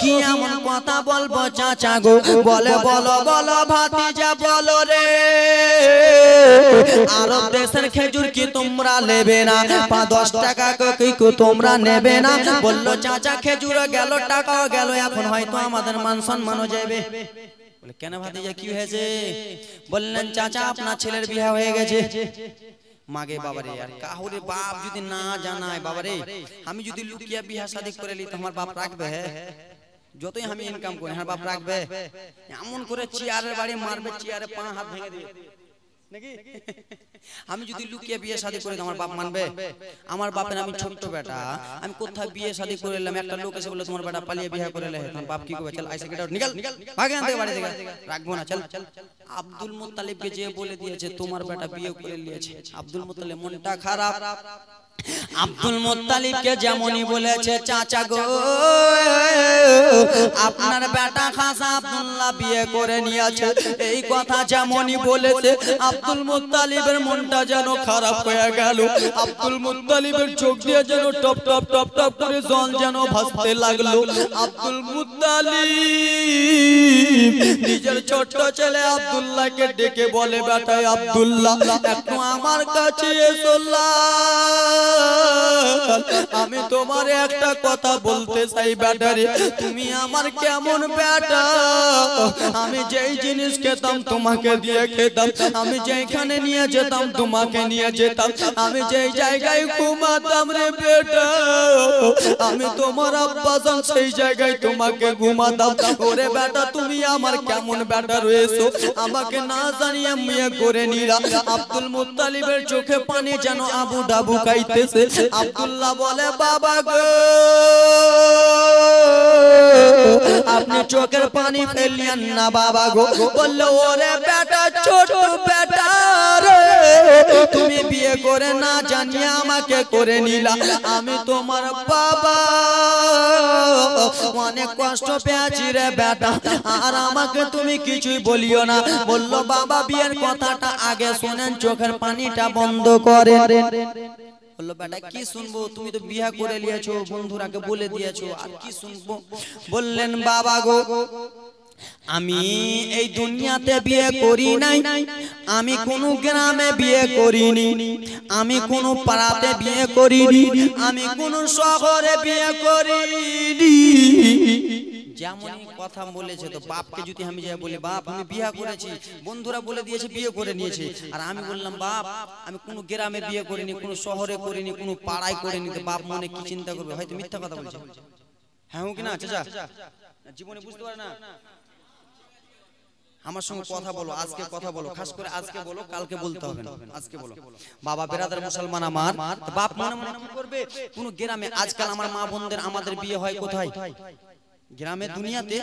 S1: কি এমন কথা বলবো চাচা গো? বলে বলো বলো ভাতিজা বলো রে, আরব দেশের খেজুর কি তোমরা নেবে না? 10 টাকা কি তোমরা নেবে না? বললো চাচা খেজুর গেল, টাকাও গেল, এখন হয়তো আমাদের মান সম্মানও যাবে। বলে কেন ভাতিজা কি হয়েছে? বললেন চাচা আপনার ছেলের বিয়ে হয়ে গেছে। মাগে বাবারে, আর কাহুরে বাপ যদি না জানায় বাবারে, আমি যদি লুকিয়া বিয়া শাদী করে লি তো আমার বাপ রাখবে? যতই আমি ইনকাম করি আমার বাপ রাখবে? এমন করে চেয়ারের বাড়ি মারবে, চেয়ারে পা হাত ভেঙে দিবে নাকি? আমি যদি লুকিয়ে বিয়ে শাদী করে আমার বাপ মানবে? আমার বাপের আমি ছোট্ট বেটা, আমি কোথায় বিয়ে শাদী করে এলাম, একটা লোক এসে বলে তোমার বেটা পালিয়ে বিয়ে করে লে, তোমার বাপ কি করবে? চল আইসা গেট আউট, নিকাল ভাগে আনতে বাড়ি থেকে, রাখবো না, চল। আব্দুল মুত্তালিবকে যে বলে দিয়েছে তোমার বেটা বিয়ে করে নিয়েছে, আব্দুল মুত্তালিব মনটা খারাপ। আব্দুল মুত্তালিবকে যেমনই বলেছে চাচা গো আপনার বেটা খাজা আব্দুল্লাহ বিয়ে করে নিয়েছে, এই কথা যেমনই বলেছে আব্দুল মুত্তালিবের মনটা যেন খারাপ হয়ে গেল। আব্দুল মুত্তালিবের চোখ দিয়ে যেন টপ টপ টপ টপ করে জল যেন ভাসতে লাগলো। আব্দুল মুত্তালিব নিজের ছোট ছেলে আব্দুল্লাহকে ডেকে বলে বেটা আব্দুল্লাহ একটু আমার কাছে এসো, আমি তোমার একটা কথা বলতে চাই বেটারে, তুমি আমার কেমন বেটা? আমি যেই জিনিস খেতাম তোমাকে দিয়ে খেতাম, আমি যেখানে নিয়ে যেতাম তোমাকে নিয়ে যেতাম, আমি যেই জায়গায় ঘুমাতাম রে বেটা, আমি তোমার আব্বা জান সেই জায়গায় তোমাকে ঘুমাতাম। ওরে বেটা তুমি আমার কেমন বেটা রয়েছো, আমাকে না জানিয়ে বিয়ে করে নিলা। আব্দুল মুত্তালিবের চোখে পানি যেন আবু ডাবু খাইতেছে। আব্দুল্লাহ বলে বাবা গো আপনি চোখের পানি ফেললেন না বাবা গো। বললো ওরে বেটা ছোট বেটা রে, তুমি বিয়ে করে না জানিয়ে আমাকে করে নিলা, আমি তোমার বাবা অনেক কষ্ট পেয়েছি রে বেটা, আর আমাকে তুমি কিছুই বলিও না। বললো বাবা বিয়ের কথাটা আগে শোনেন, চোখের পানিটা বন্ধ করে। বললো বেটা কি শুনবো, তুমি তো বিয়ে করে নিয়েছো, বন্ধুরাকে বলে দিয়েছো, আর কি শুনবো? বললেন বাবা গো আমি এই দুনিয়াতে বিয়ে করি নাই, আমি কোন গ্রামে বিয়ে করিনি, আমি কোন পাড়াতে বিয়ে করিনি, আমি কোন শহরে বিয়ে করিনি। যেমনই কথা বলেছে তো বাপকে যদি আমি যাই বলি বাপ আমি বিয়ে করেছি, বন্ধুরা বলে দিয়েছে বিয়ে করে নিয়েছে, আর আমি বললাম বাপ আমি কোনো গ্রামে বিয়ে করিনি, কোনো শহরে করিনি, কোনো পাড়ায় করিনি, তো বাপ মনে কি চিন্তা করবে? হয়তো মিথ্যা কথা বলছে। হ্যাঁ কি না চাচা? জীবনে বুঝতে পারে না। আমার সঙ্গে কথা বলো, আজকে কথা বলো, খাস করে আজকে বলো, কালকে বলতে হবে না, আজকে বলো। বাবা বেরাদার মুসলমান আমার, বাপ মনে মনে কি করবে? কোন গ্রামে আজকাল আমার মা বোনদের আমাদের বিয়ে হয় কোথায়? গ্রামে দুনিয়াতে।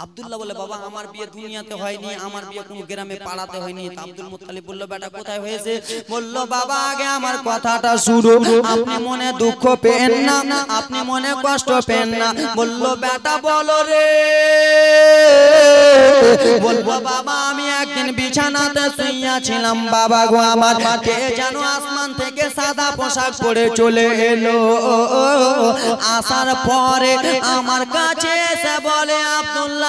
S1: আব্দুল্লাহ বলে বাবা আমার বিয়ে দুনিয়াতে হয়নি, আমার বিয়ে কোনো গ্রামে পাড়াতে হয়নি। আব্দুল মুত্তালিব বলল বেটা কোথায় হয়েছে? বলল বাবা আগে আমার কথাটা শুনো, আপনি মনে দুঃখ পেন না, আপনি মনে কষ্ট পেন না। বলল বেটা বলো রে। বলবো বাবা আমি একদিন বিছানাতে শুইয়াছিলাম বাবা গো, আমার কে যেন আসমান থেকে সাদা পোশাক পরে চলে এলো। আসার পরে আমার কাছে এসে বলে আব্দুল্লাহ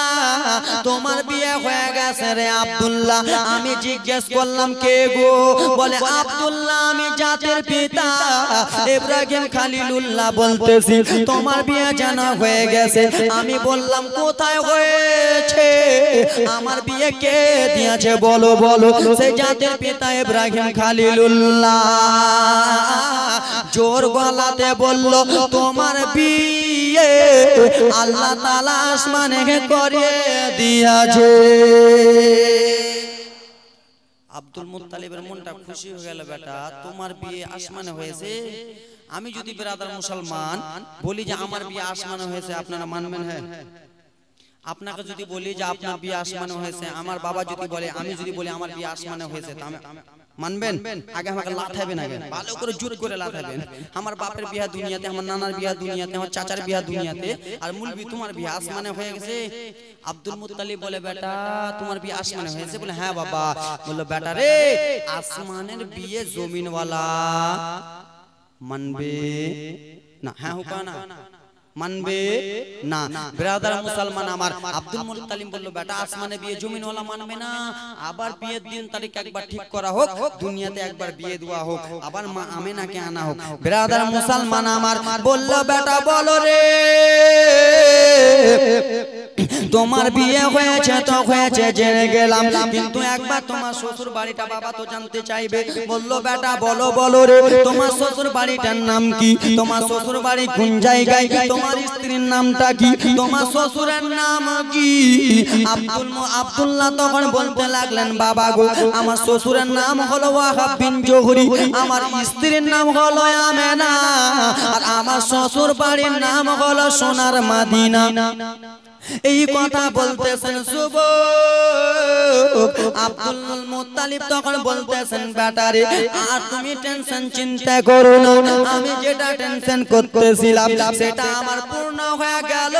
S1: তোমার বিয়ে হয়ে গেছে রে আব্দুল্লাহ। আমি জিজ্ঞেস করলাম কে গো? বলে আব্দুল্লাহ আমি জাতির পিতা ইব্রাহিম খলিলুল্লাহ বলতেছি, তোমার বিয়ে যেন হয়ে গেছে। আমি বললাম কোথায় হয়েছে, আমার বিয়ে কে দিয়েছে বলো বলো। সে জাতির পিতা ইব্রাহিম খলিলুল্লাহ জোর গলাতে বলল তোমার বিয়ে আল্লাহ তাআলা আসমানে করে দিয়েছে। আব্দুল মুত্তালিবের মনটা খুশি হয়ে গেল, বেটা তোমার বিয়ে আসমানে হয়েছে। আমি যদি ব্রাদার মুসলমান বলি যে আমার বিয়ে আসমানে হয়েছে, আপনারা মানবেন? হ্যাঁ। আপনাকে যদি বলি যে আপনার বিয়ে আসমানে হয়েছে, আমার বাবা যদি বলে, আমি যদি বলি আমার বিয়ে আসমানে হয়েছে, মানবেন? আগে আমাকে লাথাবেন, আগে ভালো করে জোর করে লাথাবেন। আমার বাপের বিয়া দুনিয়াতে, আমার নানার বিয়া দুনিয়াতে, আমার চাচার বিয়া দুনিয়াতে, আর মুলবি তোমার বিয়ে আসমানে হয়ে গেছে। আব্দুল মুত্তালিব বলে বেটা তোমার বিয়ে আসমানে হয়েছে? বলে হ্যাঁ বাবা। বললো বেটা রে আসমানের বিয়ে জমিনওয়ালা মানবে না? হ্যাঁ হুকা না মানবে না। ব্রাদার মুসলমান আমার আব্দুল মুত্তালিব বলল বেটা আসমানে বিয়ে জমিনওয়ালা মানবে না, আবার বিয়ের দিন তারিখ একবার ঠিক করা হোক, দুনিয়াতে একবার বিয়ে দেওয়া হোক, আবার মা আমেনাকে আনা হোক। ব্রাদার মুসলমান আমার বলল বেটা বলো রে তোমার বিয়ে হয়েছে তো হয়েছে জেনে গেলাম, কিন্তু একবার তোমার শ্বশুর বাড়িটা বাবা তো জানতে চাইবে। বলল বেটা বলো বলো রে তোমার শ্বশুর বাড়িটার নাম কি, তোমার শ্বশুর বাড়ি কোন জায়গায়, তোমার স্ত্রীর নামটা কি, তোমার শ্বশুরের নাম কি? আব্দুল্লাহ তখন বলতে লাগলেন বাবা গো আমার শ্বশুরের নাম হলো ওয়াহাব বিন জোহরি, আমার স্ত্রীর নাম হলো আমেনা, আর আমার শ্বশুর বাড়ির নাম হলো সোনার মদিনা। এই কথা বলতেছেন যুবক। আব্দুল মুত্তালিব তখন বলতেছেন বেটারে আর তুমি টেনশন চিন্তা করো না, আমি যেটা টেনশন করতেছিলাম সেটা আমার পূর্ণ হয়ে গেল।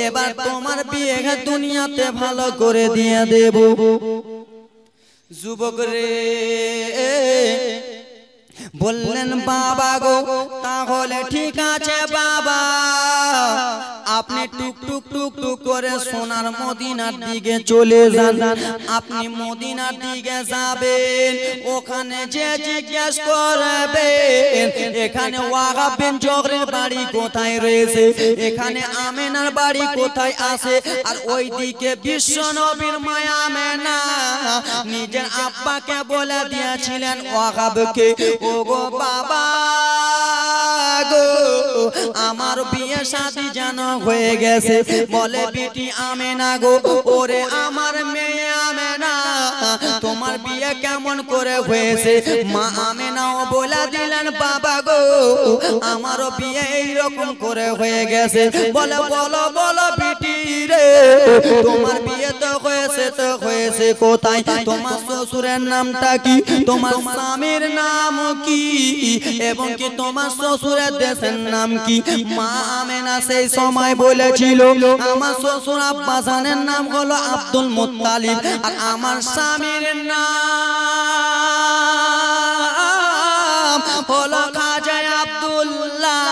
S1: এবার তোমার বিয়ে দুনিয়াতে ভালো করে দিয়ে দেব। যুবক রে বললেন বাবা গো তাহলে ঠিক আছে বাবা, আপনি টুক টুক টুক টুক করে সোনার মদিনার দিকে চলে যান। আপনি মদিনার দিকে যাবেন, ওখানে যে জিজ্ঞেস করবেন এখানে ওয়াহাব বিন জোহরির বাড়ি কোথায় রয়েছে, এখানে আমেনার বাড়ি কোথায় আছে, আর ওই দিকে বিশ্ব নবীর মায়া আমেনা নিজের আব্বাকে বলে দিয়েছিলেন ওয়াহাবকে, ও গো বাবা গো আমার বিয়ে শাদী যেন হয়ে গেছে। বলে বেটি আমেনা গো ওরে আমার মেয়ে আমেনা তোমার বিয়ে কেমন করে হয়েছে? মা আমেনাও বলে দিলেন বাবা গো আমারও বিয়ে এইরকম করে হয়ে গেছে। বলে বলো বলো বেটি রে তোমার বিয়ে তো হয়েছে কোথায়, তোমার শ্বশুরের নামটা কি, তোমার স্বামীর নাম কি, এবং কি তোমার শ্বশুরের দেশের নাম কি? মা আমেনা সেই সময় বলেছিল আমার শ্বশুর আব্বাসানের নাম হলো আব্দুল মুত্তালিব, আর আমার স্বামীর নাম হলো খাজা আব্দুল্লাহ,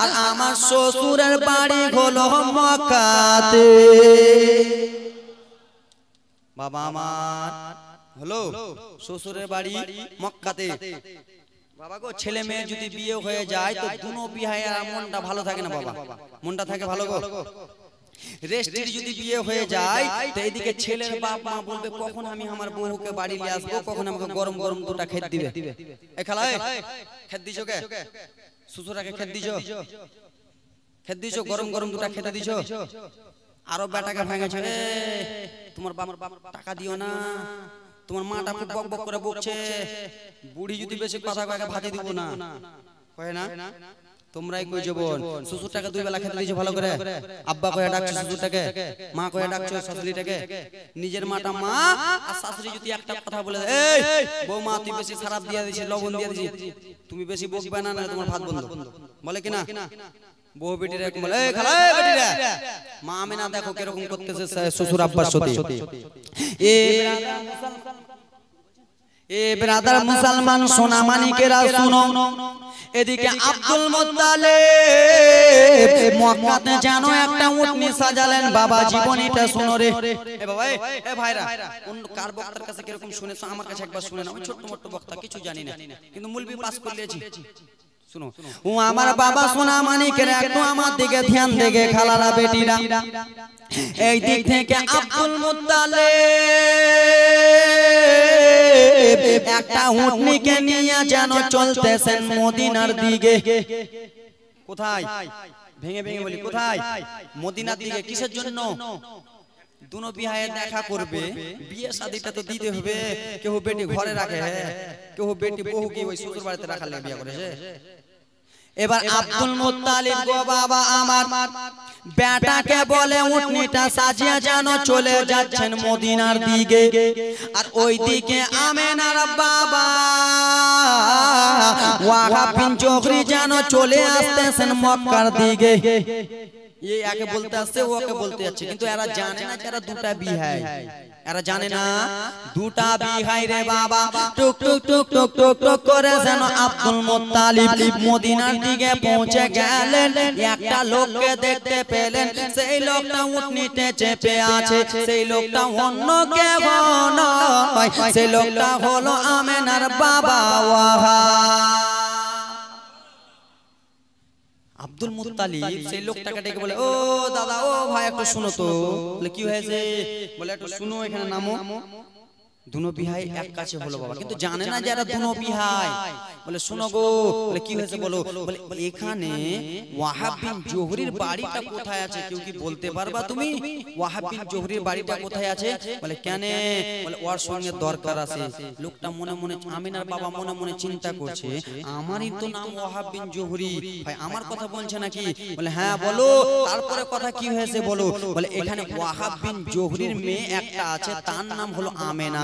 S1: আর আমার শ্বশুরের বাড়ি হলো মক্কাতে। বাবা আমার হলো শ্বশুরের বাড়ি মক্কাতে। বাবা গো ছেলে মেয়ে যদি বিয়ে হয়ে যায় তো দুনো বিহাইয়ের মনটা ভালো থাকে না বাবা, মনটা থাকে ভালো গো। রেস্টির যদি বিয়ে হয়ে যায় তো এইদিকে ছেলের বাপ মা বলবে কখন আমি আমার বউকে বাড়ি নিয়ে আসবো, কখন আমাকে গরম গরম দুটা খেত দিবে। এ খালায় খেত দিছো কে? শ্বশুরাকে খেত দিছো গরম গরম দুটা খেতে দিছো? আরো বেটাকে ভেঙেছে তোমার বাপ টাকা দিও না, তোমার মাটা খুব বক বক করে বকছে, বুড়ি যদি বেশি কথা কয় ভাতে দিব না, কয় না? তোমরাই কইছো বোন শ্বশুরটাকে দুই বেলা খেতে দিয়েছো ভালো করে আব্বা কইয়া ডাকছো শ্বশুরটাকে মা কইয়া ডাকছো শাশুড়িটাকে নিজের মাটা মা আর শাশুড়ি যদি একটা কথা বলে এই বৌমা তুই বেশি খারাপ দিয়ে দিছিস লবণ দিয়ে দিছিস তুমি বেশি বকবে না না তোমার ভাত বন্ধ বলে কি না বউ বেটিরা বলে এই খালা এই বেটিরা মা আমেনা দেখো কি রকম করতেছে শ্বশুর আব্বার সাথে এ ব্রাদার মুসলমান সোনা মানিকেরা শুনো এদিকে আব্দুল মুত্তালিব মক্কাতে জানো একটা উটনি সাজালেন বাবা জীবনীটা শুনো রে এ বাবা এ ভাইরা কোন কার বক্তার কাছে কি রকম শুনেছো আমার কাছে একবার শুনে নাও আমি ছোট মোট বক্তা কিছু জানি না কিন্তু মুলবি পাস করে লিয়েছি শুনো ও আমার বাবা সোনা মানিকের একটু আমার দিকে ধ্যান দেগে খালারা বেটিরা এই দিক থেকে আব্দুল মুত্তালিব একটা উটনিকে নিয়ে যেন চলতেছেন মদিনার দিকে কোথায় ভেঙে ভেঙে বলি কোথায় মদিনার দিকে কিসের জন্য দুনো বিয়ে দেখা করবে বিয়ে শাদীটা তো দিতে হবে কেউ বেটি ঘরে রাখে কেউ বেটি বহু কি ওই শ্বশুর বাড়িতে রাখার লাগে বিয়ে করেছে এবার আব্দুল মুত্তালিব গো বাবা আমার বেটাকে বলে উটনিটা সাজিয়ে যেন চলে যাচ্ছেন মদিনার দিকে আর ওই দিকে আমেনার বাবা ওয়াহাব বিন জোহরি যেন চলে আসতেছেন মক্কার দিকে এই একে বলতে আসছে ওকে বলতে যাচ্ছে কিন্তু এরা জানে না যে এরা দুটা বিহাই এরা জানে না দুটা বিহাই রে বাবা টুক টুক টুক টুক টুক টুক করে যেন আব্দুল মুত্তালিব মদিনার দিকে পৌঁছে গেলেন একটা লোককে দেখতে পেলেন সেই লোকটা উটনিতে চেপে আছে সেই লোকটা অন্য কেউ নয় সেই লোকটা হলো আমেনার বাবা ওয়াহাব আব্দুল মুত্তালিব সেই লোকটাকে ডেকে বলে ও দাদা ও ভাই একটু শুনো তো বলে কি হয়েছে বলে একটু শুনো এখানে নামো দুনো বিহাই এক কাছে হলো বাবা কিন্তু জানে না যারা দুনো বিহাই বলে শুনো গো বলে কি হয়েছে বলো বলে এখানে ওয়াহাব বিন জোহরির বাড়িটা কোথায় আছে কেউ কি বলতে পারবা তুমি ওয়াহাব বিন জোহরির বাড়িটা কোথায় আছে বলে কেন বলে ওর সঙ্গে দরকার আছে লোকটা মনে মনে আমিনার বাবা মনে মনে চিন্তা করছে আমারই তো নাম ওয়াহাব বিন জোহরি ভাই আমার কথা বলছে নাকি বলে হ্যাঁ বলো তারপরে কথা কি হয়েছে বলো বলে এখানে ওয়াহাব বিন জোহরির মেয়ে একটা আছে তার নাম হলো আমেনা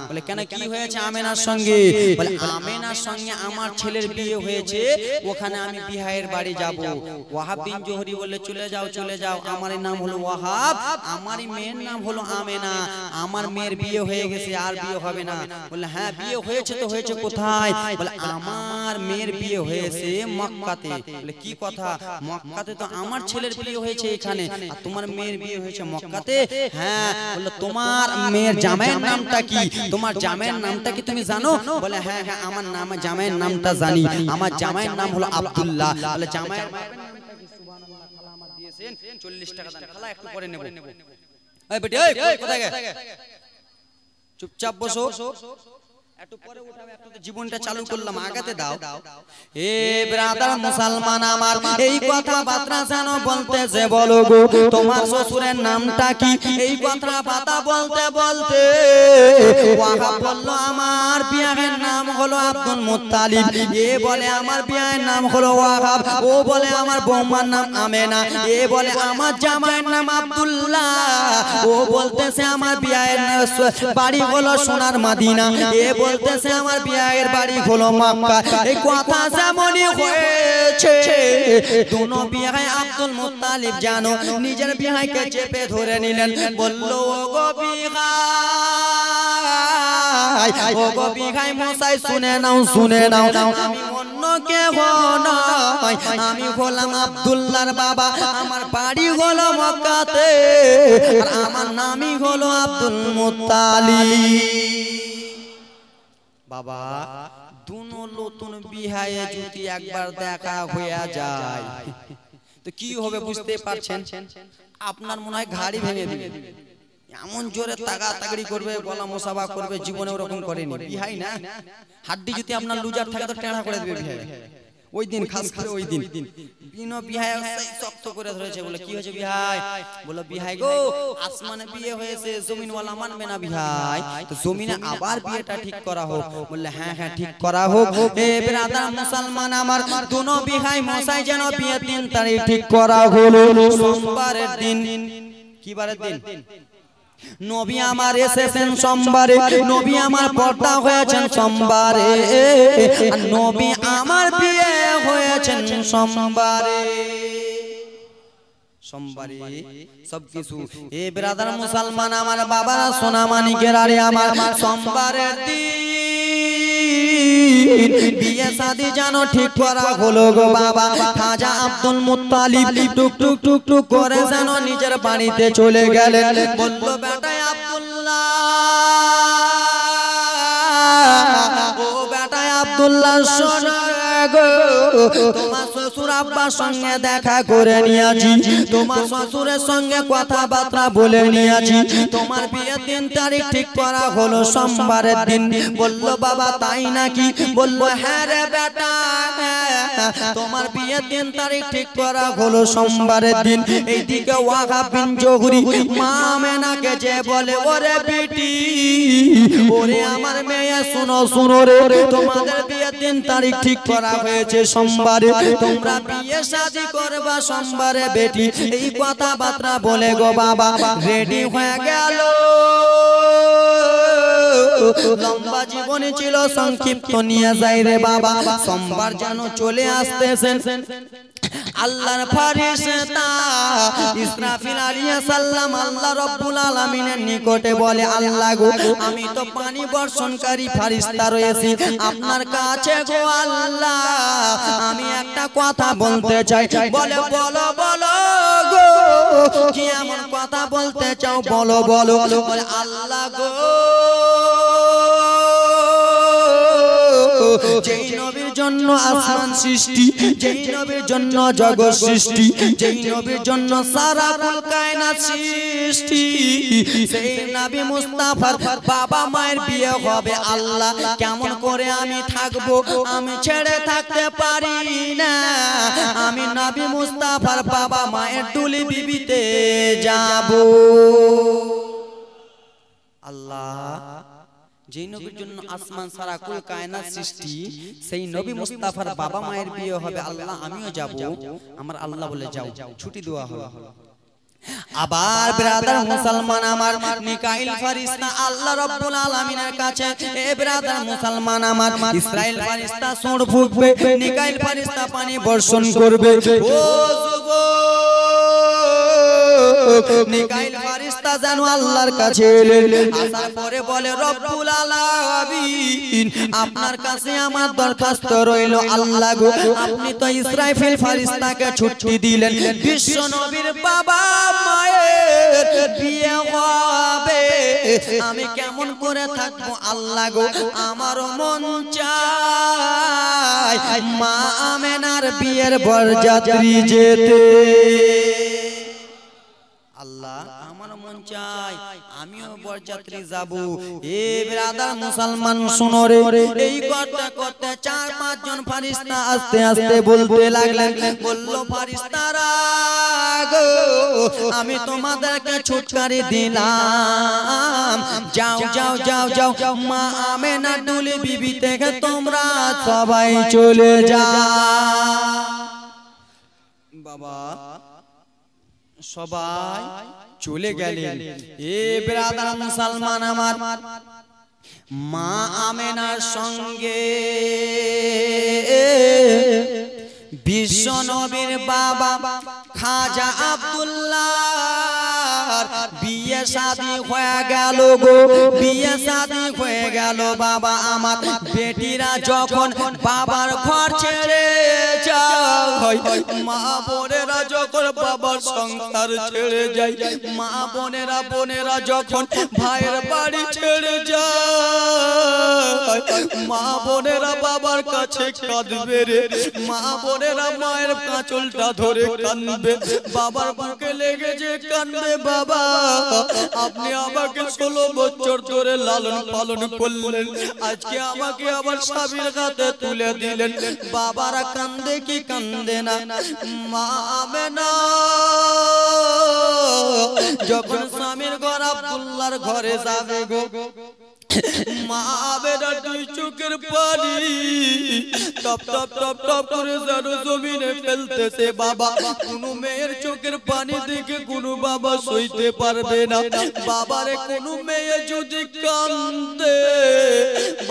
S1: বলে কেন কি হয়েছে আমেনার সঙ্গে বলে আমেনার সঙ্গে আমার ছেলের বিয়ে হয়েছে ওখানে আমি বিহাইয়ের বাড়ি যাব ওয়াহাব বিন জোহরি বলে চলে যাও আমারই নাম হলো ওয়াহাব আমারই মেয়ের নাম হলো আমেনা আমার মেয়ের বিয়ে হয়ে গেছে আর বিয়ে হবে না বলে হ্যাঁ বিয়ে হয়েছে তো হয়েছে কোথায় বলে আমার মেয়ের বিয়ে হয়েছে মক্কাতে বলে কি কথা মক্কাতে তো আমার ছেলের বিয়ে হয়েছে এখানে আর তোমার মেয়ের বিয়ে হয়েছে মক্কাতে হ্যাঁ বলে তোমার মেয়ের জামাইয়ের নামটা কি তোমার জামাইয়ের নামটা কি তুমি জানো বলে হ্যাঁ হ্যাঁ আমার নাম জামাইয়ের নামটা জানি আমার জামাইয়ের নাম হলো আব্দুল্লাহ বলে জামাইয়ের নামটা কি সুবহানাল্লাহ খালা আমার দিয়েছেন 40 টাকা দান খালা একটু পরে নেব এই বেটি এই কোথায় গে চুপচাপ বসো একটু পরে উঠাবে একটু জীবনটা চালু করলাম আগাতে দাও এ ব্রাদার মুসলমান আমার এই কথা বার্তা জানো বলতেছে বলো গো তোমার শ্বশুরের নামটা কি এই কথা বাতা বলতে বলতে ওয়াহাব বলল আমার বিয়ের নাম হলো আব্দুল মুত্তালিব এ বলে আমার বিয়ের নাম হলো ওয়াহাব ও বলে আমার বৌমার নাম আমেনা এ বলে আমার জামাইয়ের নাম আব্দুল্লাহ ও বলতেছে আমার বিয়ের বাড়ি হলো সোনার মদিনা এ বলতেছে আমার বিয়ের বাড়ি হলো মক্কা এই কথা যেমনই হয়েছে দুনো বিয়ে আব্দুল মুত্তালিব জানো নিজের বিয়েকে চেপে ধরে নিলেন বলল ও গো বিহাই মশাই শুনে নাও আমি অন্য কেউ নয় আমি হলাম আব্দুল্লাহর বাবা আমার বাড়ি হলো মক্কাতে আর আমার নামই হলো আব্দুল মুত্তালিব বাবা দুনো নতুন বিহায়ে যদি একবার দেখা হয়ে যায় তো কি হবে বুঝতে পারছেন আপনার মনে হয় ঘাড়ি ভেঙে দিবে এমন জোরে তাগাতাগড়ি করবে গলা মোসাবা করবে জীবনে ওরকম করেনি বিহাই না হাড্ডি যদি আপনার লুজার থাকে তো টেঁড়া করে দেবে বিহাই ওই দিন খাস করে ওই দিন বিনো বিহাই শক্ত করে ধরেছে, বলে কি হয়েছে বিহাই? বলে বিহাই গো আসমানে বিয়ে হয়েছে, জমিনওয়ালা মানবে না বিহাই, তো জমিনে আবার বিয়েটা ঠিক করা হোক। বললে হ্যাঁ হ্যাঁ ঠিক করা হোক। এ ব্রাদার মুসলমান আমার, দুনো বিহাই মশাই যেন বিয়ে 3 তারিখ ঠিক করা হলো সোমবারের দিন। কি বারের দিন? নবী আমার এসেছেন সোমবারে, নবী আমার পর্দা হয়েছেন সোমবারে, আর নবী আমার বিয়ে হয়েছেন সোমবারে। সোমবারে সবকিছু। এ ব্রাদার মুসলমান আমার, বাবারা সোনা মানিকের, আরে আমার সোমবারের দিন বিয়ে শাদী জানো ঠিক করা হলো গো বাবা। খাজা আব্দুল মুত্তালিব টুক টুক টুক টুক করে যেন নিজের বাড়িতে চলে গেলেন। বলল বেটা আব্দুল্লাহ, ও বেটা আব্দুল্লাহ শোনো গো, তোমার শ্বশুর আব্বার সঙ্গে দেখা করে নিয়েছি, তোমার শ্বশুরের সঙ্গে কথাবার্তা বলে নিয়েছি, তোমার বিয়ে 3 তারিখ ঠিক করা হলো সোমবারের দিন। বলল বাবা তাই নাকি? বলল হ্যাঁ রে বেটা, তোমার বিয়ে 3 তারিখ ঠিক করা হলো সোমবারের দিন। এইদিকে ওয়াহাব বিন জহুরি মা আমেনাকে যে বলে, ওরে বেটি, ওরে আমার মেয়ে শোনো শোনো রে, তোমাদের বিয়ে 3 তারিখ ঠিক করা হয়েছে সোমবারে, তোমরা বিয়ে শাদী করবা সোমবারে বেটি। এই কথাবার্তা বলে গো বাবা রেডি হয়ে গেল। লম্বা জীবনে ছিল সংক্ষিপ্ত নিয়ে যাই রে বাবা। সোমবার যেন চলে আসতেছেন, আল্লাহর ফেরেশতা ইসরাফিল আলাইহিস সালাম আল্লাহ রাব্বুল আলামিনের নিকটে বলে, আল্লাহ গো আমি তো পানি বর্ষণকারী ফেরেশতা রয়েছি আপনার কাছে গো আল্লাহ, আমি একটা কথা বলতে চাই। বলে বলো বলো গো, কি এমন কথা বলতে চাও? বলো বলো। বলে আল্লাহ গো, যেই নবীর জন্য আসমান সৃষ্টি, যেই নবীর জন্য জগৎ সৃষ্টি, যেই নবীর জন্য সারা কুল কায়নাত সৃষ্টি, সেই নবী মুস্তাফার বাবা মায়ের বিয়ে হবে আল্লাহ, কেমন করে আমি থাকবো? আমি ছেড়ে থাকতে পারি না, আমি নবী মুস্তাফার বাবা মায়ের দুলি বিবিতে যাব। আল্লাহ যেই নবীর জন্য আসমান সারা কুল কায়নাত সৃষ্টি, সেই নবী মুস্তাফার বাবা মায়ের বিয়ে হবে আল্লাহ, আমিও যাব। আমার আল্লাহ বলে যাও, ছুটি দেওয়া হলো। আবার ব্রাদার মুসলমান আমার, মিকাইল ফেরেশতা আল্লাহ রাব্বুল আলামিনের কাছে, এ ব্রাদার মুসলমান আমার, ইসরাইল ফেরেশতা সুর ফুঁকবে, মিকাইল ফেরেশতা পানি বর্ষণ করবে। ও মিকাইল ফেরেশতা যেন আল্লাহর কাছে এলেন, আসার পরে বলে রব্বুল আলামিন আপনার কাছে আমার দরখাস্ত রইল, আল্লাহ গো আপনি তো ইসরাফিল ফেরেশতাকে ছুটি দিলেন, বিশ্ব নবীর বাবা মায়ের বিয়ে হবে, আমি কেমন করে থাকবো? আল্লাহ গো আমার মন চায় মা আমেনার বিয়ের বরযাত্রী যেতে। আল্লাহ আমার মন চাই আমিও বরযাত্রী যাব। এ ব্রাদার মুসলমান শুনো রে, এই কথা করতে 4-5 জন ফেরেশতা আস্তে আস্তে বলতে লাগলেন। বলল ফেরেশতারা গো আমি তোমাদেরকে ছুটকারি দিলাম, যাও যাও যাও যাও, মা আমেনা দুলি বিবি থেকে তোমরা সবাই চলে যাও। বাবা সবাই চলে গেলেন। এ ব্রাদার মুসলমান আমার, মা আমেনার সঙ্গে বিশ্ব নবীর বাবা খাজা আব্দুল্লাহর বিয়ে শাদী হয়ে গেল গো, বিয়ে শাদী হয়ে গেল। বাবা আমার বেটিরা যখন বাবার ঘর ছেড়ে যাও হয় মা বোনেরা যখন বাবার সংসার ছেড়ে যায় মা বোনেরা যখন ভাইয়ের বাড়ি ছেড়ে যায় মা বোনেরা বাবার কাছে কাঁদবে রে মা বোনেরা মায়ের কাঁচলটা ধরে কাঁদবে বাবার বুকে লেগে যে কাঁদবে বাবা আপনি আমাকে 16 বছর ধরে লালন পালন করলেন আজকে আমাকে আবার স্বামীর হাতে তুলে দিলেন বাবারা কান্দে কি কান্দে না মা আমেনা যখন স্বামীর ঘর আব্দুল্লাহর ঘরে যাবে গো মা আমেনা দুই চোখের পানি টপ টপ টপ টপ করে যেন জমিনে ফেলতেছে বাবা কোন মেয়ের চোখের পানি দেখে কোন বাবা সইতে পারবে না বাবারে কোন মেয়ে যদি কান্দে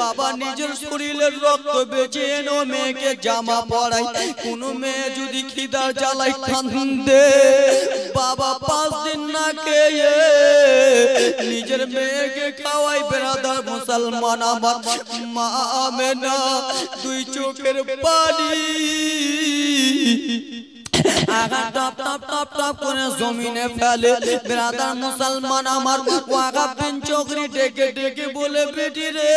S1: বাবা নিজের শরীরের রক্ত বেঁচে এনে মেয়েকে জামা পরায় কোন মেয়ে যদি খিদা জ্বালায় কান্দে বাবা 5 দিন না খেয়ে নিজের মেয়েকে খাওয়াই বেড়াদার মুসলমান আমার মা আমেনা দুই চোখের পানি আগা টপ টপ টপ টপ করে জমিনে ফেলে বেরাদার মুসলমান আমার ওয়াগা পেন চোখরি ডেকে ডেকে বলে বেটি রে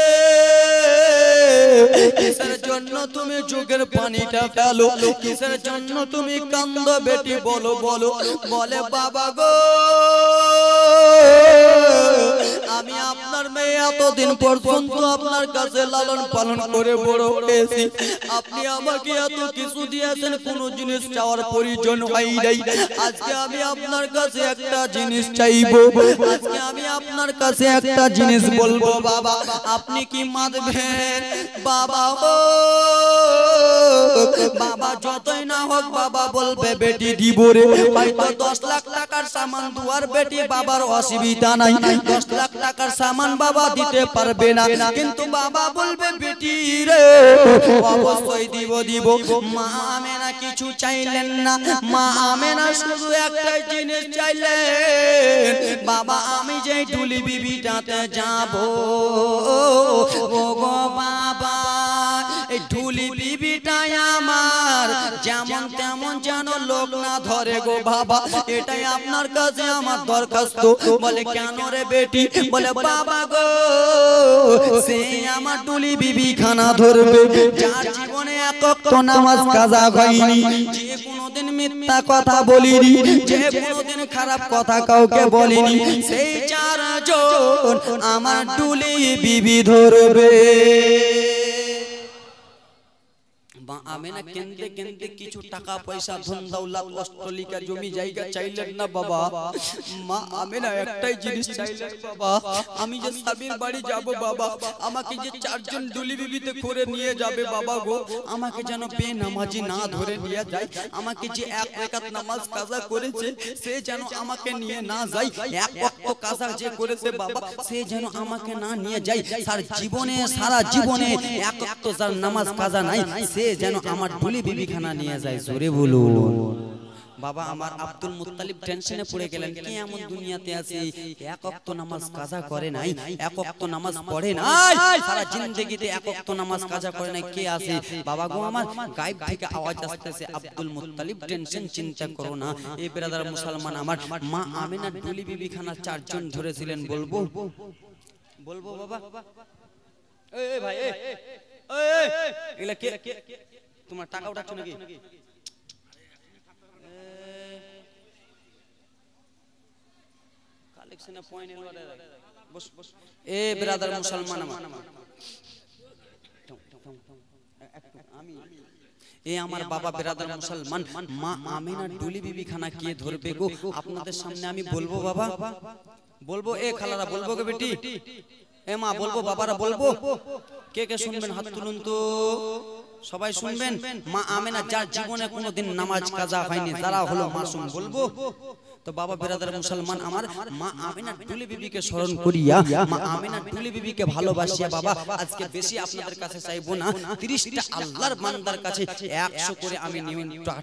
S1: কিসের জন্য তুমি চোখের পানিটা ফেলো কিসের জন্য তুমি কান্দো বেটি বলো বলো বলে বাবা গো আমি আপনার মেয়ে এতদিন পর্যন্ত আপনার কাছে লালন পালন করে বড় হয়েছি আপনি আমাকে এত কিছু দিয়েছেন কোনো জিনিস চাওয়ার প্রয়োজন হয় নাই আজকে আমি আপনার কাছে একটা জিনিস চাইবো আজকে আমি আপনার কাছে একটা জিনিস বলবো বাবা আপনি কি মানবেন বাবা ও বাবা যতই না হোক বাবা বলবে বেটি দিব রে হয়তো 10 লাখ টাকার সামান দুয়ার বেটি বাবার অসুবিধা নাই 10 লাখ টাকার সামান বাবা দিতে পারবে না কিন্তু বাবা বলবে বেটি রে অবশ্যই দিব দিব মা আমেনা কিছু চাইলেন না মা আমেনা শুধু একটা জিনিস চাইলেন বাবা আমি যে টুলি বিবিটাতে যাব ও গো বাবা এই ঢুলি বিবিটা আমার যেমন তেমন যেন লোক না ধরে গো বাবা এটাই আপনার কাছে আমার দরখাস্ত বলে কেন রে বেটি বলে বাবা গো সে আমার ঢুলি বিবি খানা ধরবে যার জীবনে এক ওয়াক্ত নামাজ কাজা হয়নি যে কোনোদিন মিথ্যা কথা বলিনি যে কোনোদিন খারাপ কথা কাউকে বলিনি সেই 4 জন আমার ঢুলি বিবি ধরবে মা আমেনা কেন্দে কেন্দে কিছু টাকা পয়সা ধন দৌলত অস্ট্রেলিয়া জমি জায়গা চাইলেন না বাবা মা আমেনা একটাই জিনিস চাইলেন বাবা আমি যে স্বামীর বাড়ি যাব বাবা আমাকে যে 4 জন ডুলি বিবিতে করে নিয়ে যাবে বাবা গো আমাকে যেন বেনামাজি না ধরে নিয়ে যায় আমাকে যে এক রাকাত নামাজ কাজা করেছে সে যেন আমাকে নিয়ে না যায় এক ওয়াক্ত কাজা যে করেছে বাবা সে যেন আমাকে না নিয়ে যায় সারা জীবনে এক ওয়াক্ত যার নামাজ কাজা নাই সে যেন আমার ঢুলি বিবি খানা নিয়ে যায় জোরে বলুন বাবা আমার আব্দুল মুত্তালিব টেনশনে পড়ে গেলেন কি এমন দুনিয়াতে আছে এক ওয়াক্ত নামাজ কাজা করে নাই এক ওয়াক্ত নামাজ পড়ে নাই সারা জিন্দেগিতে এক ওয়াক্ত নামাজ কাজা করে নাই কে আছে বাবা গো আমার গায়েব থেকে আওয়াজ আসতেছে আব্দুল মুত্তালিব টেনশন চিন্তা করো না এই ব্রাদার মুসলমান আমার মা আমিনা ঢুলি বিবি খানা 4 জন ধরেছিলেন বলবো বলবো বাবা এই ভাই এই এগুলা কে তোমার টাকা উঠাচ্ছ নাকি কালেকশনে পয়েন্ট এলো বস বস এ ব্রাদার মুসলমান আমার আমি এ আমার বাবা ব্রাদার মুসলমান মা আমিনা ঢুলি বিবি খানা কে ধরবে গো আপনাদের সামনে আমি বলবো বাবা বলবো এ খালারা বলবো গো বেটি এ মা বলবো বাবারা বলবো কে কে শুনবেন হাত তুলুন তো সবাই শুনবেন মা আমেনা যার জীবনে কোনোদিন নামাজ কাজা হয়নি যারা হলো মাসুম বলবো তো বাবা ব্রাদার মুসলমান আমার মা আমিনা ঢুলি বিবিকে স্মরণ করিয়া মা আমিনা ঢুলি বিবিকে ভালোবাসিয়া বাবা আজকে বেশি আপনাদের কাছে চাইবো না 30টা আল্লাহর বান্দার কাছে 100 করে আমি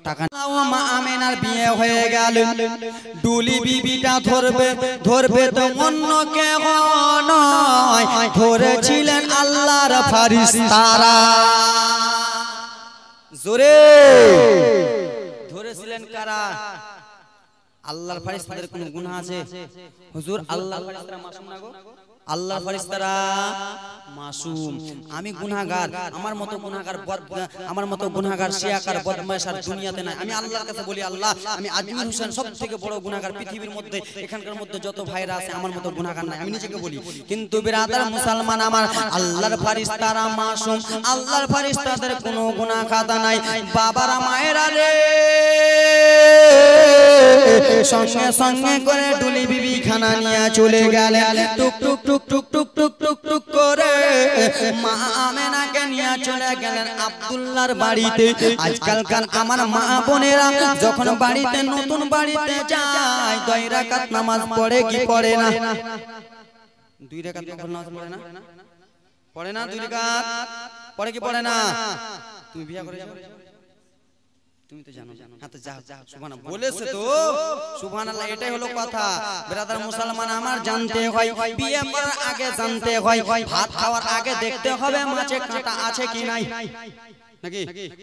S1: টাকা মা আমিনার বিয়ে হয়ে গেল ঢুলি বিবিটা ধরবে তো অন্য কেউ নয় ধরেছিলেন আল্লাহর ফেরেশতারা জোরে ধরেছিলেন কারা? আল্লাহর ফেরেশতাদের কোনো গুনাহ আছে? হুজুর আল্লাহর ফেরেশতারা মাসুম না গো? আল্লাহর ফেরেশতারা মাসুম। আমি গুনাহগার, আমার মতো গুনাহগার আমার মতো গুনাহগার শিয়াকার বদমাশ আর দুনিয়াতে নাই। আমি আল্লাহর কাছে বলি, আল্লাহ আমি আজমির হোসেন সবথেকে বড় গুনাহগার পৃথিবীর মধ্যে, এখানকার মধ্যে যত ভাইরা আছে আমার মতো গুনাহগার নাই, আমি নিজেকে বলি। কিন্তু বিরাদার মুসলমান আমার, আল্লাহর ফেরেশতারা মাসুম, আল্লাহর ফেরেশতাদের কোনো গুনাহ খাতা নাই। বাবারা মায়েরা রে, সঙ্গে সঙ্গে করে ডুলি বিবি খানা নিয়ে চলে গেলেন। টুক টুক টুক টুক টুক টুক টুক টুক করে মা আমেনাকে নিয়ে চলে গেলেন আব্দুল্লাহর বাড়িতে। আজকালকার আমার মা বোনেরা যখন বাড়িতে নতুন বাড়িতে যায় 2 রাকাত নামাজ পড়ে কি পড়ে না? 2 রাকাত নামাজ পড়ে না? পড়ে না? 2 রাকাত পড়ে কি পড়ে না? তুমি বিয়ে করে যাও, তুমি তো জানো। হ্যাঁ তো যা সুবহানাল্লাহ বলেছে তো, সুবহানাল্লাহ, এটাই হলো কথা। ব্রাদার মুসলমান আমার, জানতে হয় বিয়ে করার আগে, জানতে হয় ভাত খাওয়ার আগে দেখতে হবে মাছে কাঁটা আছে কি নাই, নাকি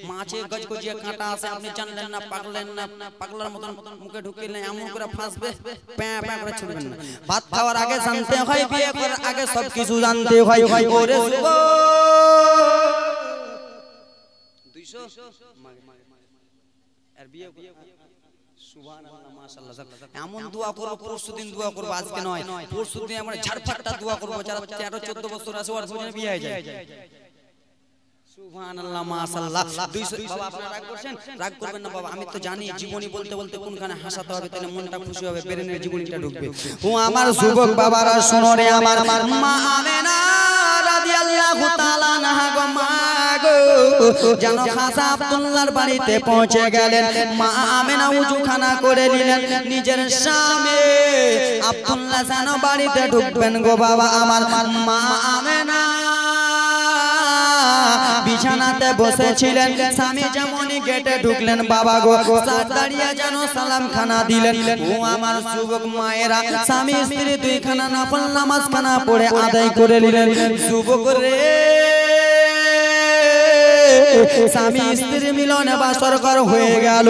S1: মাছে গজগজিয়া কাঁটা আছে আপনি জানলেন না, পাগলেন না, পাগলার মতন মুখে ঢুকিলেন, এমন করে ফাঁসবে, প্যাঁ প্যাঁ করে ছুটবেন না। ভাত খাওয়ার আগে জানতে হয়, বিয়ে করার আগে সব কিছু জানতে হয়। ওরে সুবো 200 আর বিয়ে সুবহানাল্লাহ মাশাআল্লাহ। এমন দোয়া করব, পরশুদিন দোয়া করব, আজকে নয়, পরশুদিন আমরা ঝাড়ফাটটা দোয়া করব, যারা 13-14 বছর আছে ওর জন্য বিয়ে হয়ে যায়। সুবহানাল্লাহ মাশাআল্লাহ। 200 বাবা আপনারা রাগ করছেন? রাগ করবেন না বাবা, আমি তো জানি জীবনী বলতে বলতে কোনখানে হাসাতে হবে, তাহলে মনটা খুশি হবে, ব্রেনের জীবনীটা ঢুকবে। ও আমার যুবক বাবারা শোনো রে, আমার মা আমেনা রাদিয়াল্লাহু তাআলা আনহা গো, মা গো, জানো খাসা আব্দুল্লাহর বাড়িতে পৌঁছে গেলেন। মা আমেনা ওযুখানা করে নিলেন, নিজের স্বামী আব্দুল্লাহ জানো বাড়িতে ঢুকবেন গো বাবা, আমার মা আমেনা বিছানাতে বসেছিলেন। স্বামী যেমনই গেটে ঢুকলেন বাবা গো, দাঁড়িয়ে যেন সালাম খানা দিলেন। ও আমার যুবক মায়েরা, স্বামী স্ত্রী 2 খানা নফল নামাজ খানা পড়ে আদায় করে নিলেন। যুবক রে, স্বামী স্ত্রী মিলনে বাসরঘর হয়ে গেল।